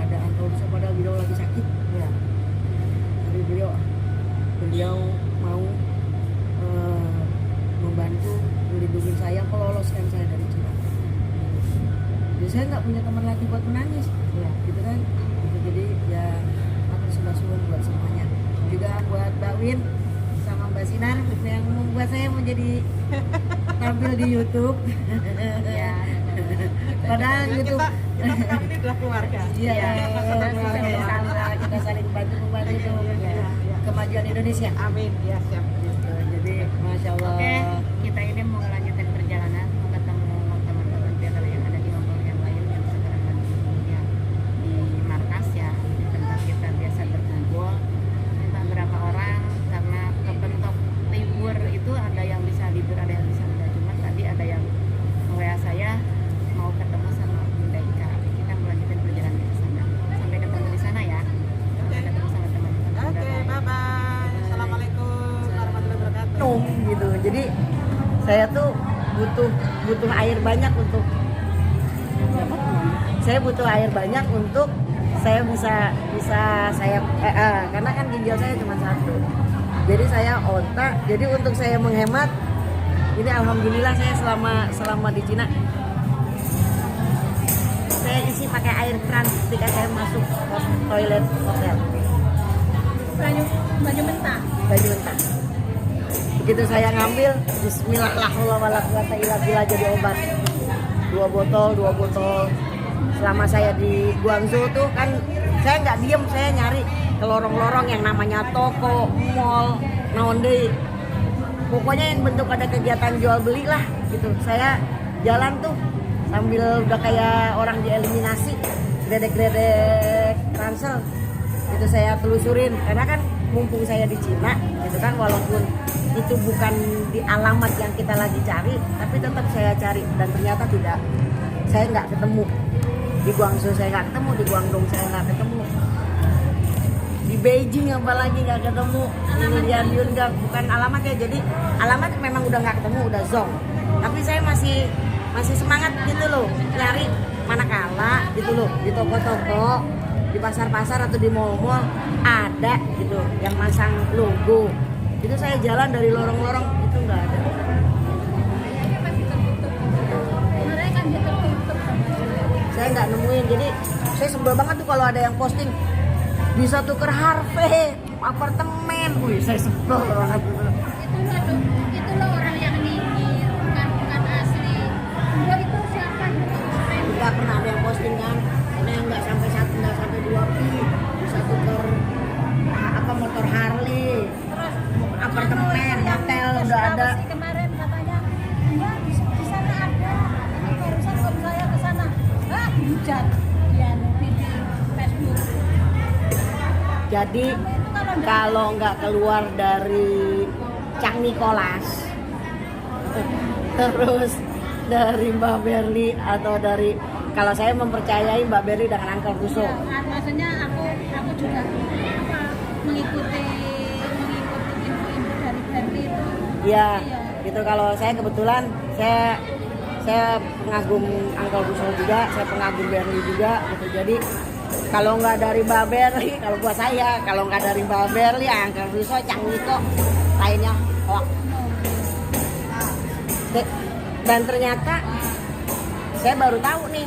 ada Anto Russo padahal beliau lagi sakit ya, tapi beliau mau membantu melindungi saya, meloloskan saya dari Cina. Jadi saya nggak punya teman lagi buat menangis ya gitu kan gitu. Jadi ya aku sudah suwun buat semuanya, juga buat Mbak Win sama Mbak Sinar yang membuat saya menjadi tampil di YouTube. Ya, Padahal YouTube kita sekarang ini adalah keluarga. iya, keluarga. kita saling bantu untuk kemajuan Indonesia. Amin. Ya, siap. Gitu. Jadi masya Allah. Oke, kita ini mau melanjutkan perjalanan, mau ketemu teman-teman pionir yang ada di Hong Kong yang lain yang sekarang lagi ya, di markas ya, di tempat kita biasa berkumpul. Entah berapa orang, karena kebentuk libur itu ada yang bisa libur, ada yang bisa enggak. Cuma tadi ada yang WA saya mau ketemu sama Bunda Ika. Kita melanjutkan perjalanan ke sana. Sampai ketemu di sana ya. Sampai ketemu sama teman-teman. Oke, bye-bye. Assalamualaikum warahmatullahi wabarakatuh. Minum gitu. Jadi saya tuh butuh air banyak untuk saya bisa saya karena kan ginjal saya cuma satu. Jadi saya otak. Jadi untuk saya menghemat ini alhamdulillah saya selama di Cina saya isi pakai air keran ketika saya masuk toilet hotel. Baju mentah. Begitu saya ngambil, bismillahirrahmanirrahim, jadi obat. Dua botol. Selama saya di Guangzhou tuh kan saya nggak diem, saya nyari ke lorong-lorong yang namanya toko, mall, naonde. Pokoknya yang bentuk ada kegiatan jual beli lah gitu. Saya jalan tuh sambil udah kayak orang dieliminasi, gredek ransel. Itu saya telusurin karena kan mumpung saya di Cina gitu kan, walaupun itu bukan di alamat yang kita lagi cari, tapi tetap saya cari dan ternyata tidak, saya nggak ketemu di Guangzhou, saya nggak ketemu di Guangdong, saya nggak ketemu di Beijing, apalagi nggak ketemu ini di Yanbian, nggak, bukan alamatnya. Jadi alamat memang udah nggak ketemu, udah zonk, tapi saya masih semangat gitu loh nyari, manakala gitu loh di toko-toko, di pasar-pasar atau di mall-mall ada gitu yang masang logo. Itu saya jalan dari lorong-lorong itu nggak ada. Saya nggak nemuin, jadi saya sebel banget tuh kalau ada yang posting bisa tuker Harvey apartemen. Wih, saya sebel banget. Itulah orang yang nyinyir, bukan asli. Gua itu siapa? Nggak pernah ada yang posting kan, karena yang nggak sampai 2 pi bisa tuker motor Harley, Terus apartemen, hotel udah ada. Kemarin katanya, ya di sana ada. Ini barusan saya ke sana. Dihujat di Facebook. Jadi kalau nggak keluar dari Cak Nicholas, terus dari Mbak Berli atau dari, kalau saya mempercayai Mbak Berli dengan Uncle Russo. Maksudnya aku juga mengikuti info-info dari Berli itu. Ya, gitu. Kalau saya kebetulan saya pengagum Uncle Russo juga, saya pengagum Berli juga gitu. Jadi kalau nggak dari Mbak Berli, kalau buat saya, kalau nggak dari Mbak Berli, Uncle Russo, Cang Niko, lainnya hoax. Dan ternyata saya baru tahu nih,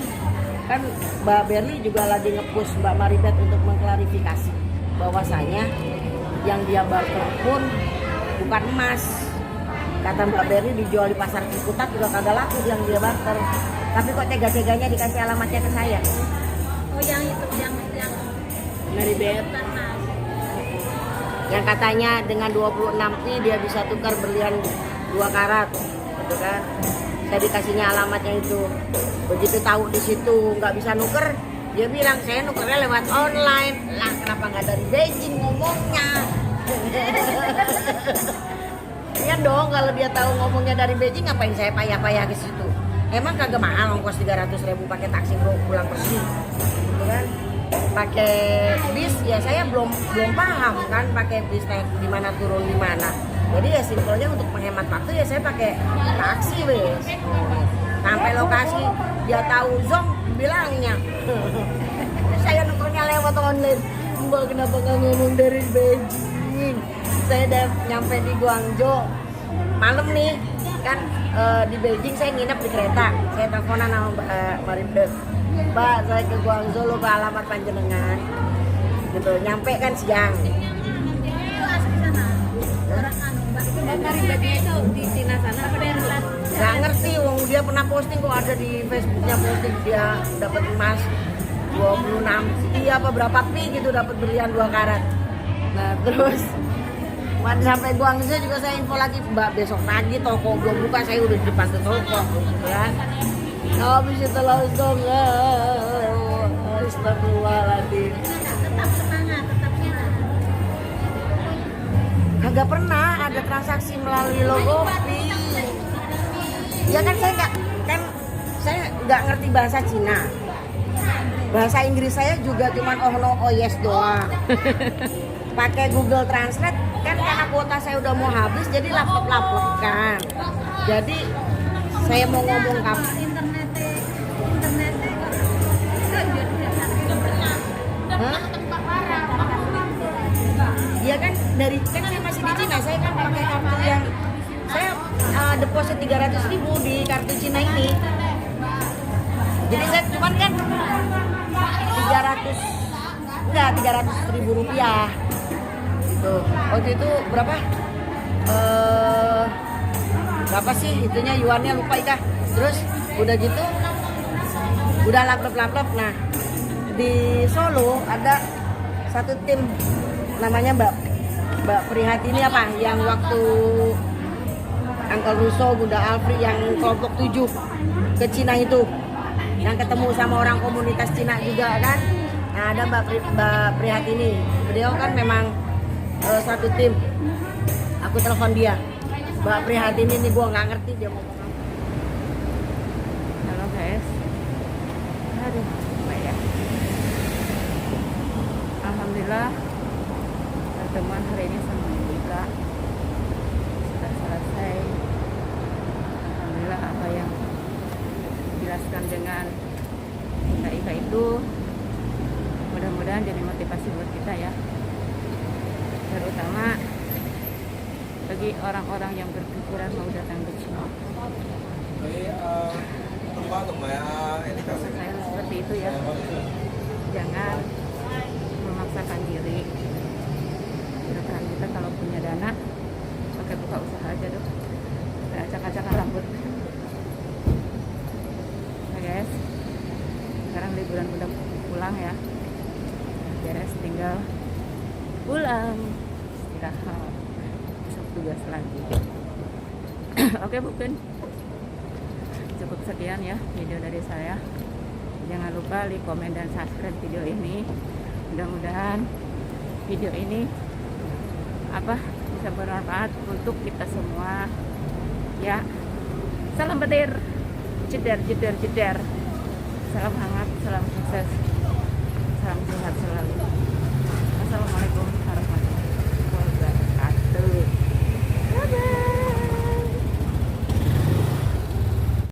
kan Mbak Berli juga lagi nge-push Mbak Maribeth untuk mengklarifikasi bahwasanya yang dia barter pun bukan emas. Kata Mbak Berli dijual di pasar Ciputat juga kagak laku yang dia barter. Tapi kok tega-teganya dikasih alamatnya ke saya. Oh yang itu yang Maribeth. Yang katanya dengan 26 pi dia bisa tukar berlian 2 karat, gitu kan? Saya dikasihnya alamatnya itu. Begitu tahu di situ nggak bisa nuker, dia bilang saya nukernya lewat online. Lah kenapa nggak dari Beijing ngomongnya? Iya dong, kalau dia tahu ngomongnya dari Beijing, ngapain saya payah-payah ke situ? Emang kagak mahal ongkos 300.000 pakai taksi pulang pergi, gitu kan? Pakai bis ya saya belum paham kan, pakai bis naik di mana turun di mana. Jadi ya simpelnya untuk menghemat waktu ya saya pakai taksi wes. Sampai lokasi dia tahu zong bilangnya. Saya nukernya lewat online. Mbak kenapa nggak ngomong dari Beijing? Saya udah nyampe di Guangzhou malam nih kan, di Beijing saya nginep di kereta. Saya teleponan sama Mbak Maribeth. Mbak saya ke Guangzhou lupa alamat panjenengan. Gitu nyampe kan siang. Mbak Maribethnya itu di Cina sana apa di Indonesia? Gak ngerti, wong dia pernah posting kok, ada di Facebooknya posting dia dapat emas 26 iya apa berapa pi gitu, dapat berlian 2 karat. Nah terus sampai Guangzhou juga saya info lagi, Mbak besok pagi toko belum buka, saya udah di depan toko gitu kan. Habis itu langsung astagfirullahaladzim. tetap semangat, tetap semangat. Kagak pernah ada transaksi melalui Logopi. Ya kan saya nggak ngerti bahasa Cina. Bahasa Inggris saya juga cuman oh no oh yes doang. Pakai Google Translate kan karena kuota saya udah mau habis jadi laptop kan. Jadi saya mau ngomong kamu. Hah? Iya kan dari kan saya masih di Cina, saya kan pakai kartu yang saya deposit 300.000 di kartu Cina ini. Jadi saya cuman kan 300.000 rupiah gitu. Waktu itu berapa? Berapa sih itunya yuannya lupa Ika. Terus udah gitu udah laptop. Nah di Solo ada satu tim namanya Mbak Prihatini apa yang waktu Uncle Russo, Bunda Alfri yang kelompok 7 ke Cina itu, yang ketemu sama orang komunitas Cina juga kan. Nah ada Mbak Prihatini, beliau kan memang satu tim. Aku telepon dia, Mbak Prihatini ini gua nggak ngerti dia ngomong apa. Halo guys, aduh apa ya, alhamdulillah pertemuan hari ini sama Ika sudah selesai. Alhamdulillah apa yang dijelaskan dengan Mbak Ika itu mudah-mudahan jadi motivasi buat kita ya, terutama bagi orang-orang yang berpikiran mau datang ke Cina. Saya seperti itu ya, jangan memaksakan diri. Mudah-mudahan kita kalau punya dana pakai buka usaha aja dong, kita acak-acakan rambut. Nah guys, sekarang liburan udah pulang ya, beres tinggal pulang istirahat, besok tugas lagi. Oke bukan, cukup sekian ya video dari saya. Jangan lupa like, komen, dan subscribe video ini. Mudah-mudahan video ini bisa bermanfaat untuk kita semua ya. Salam petir, jeder. Salam hangat, salam sukses, salam sehat selalu. Assalamualaikum.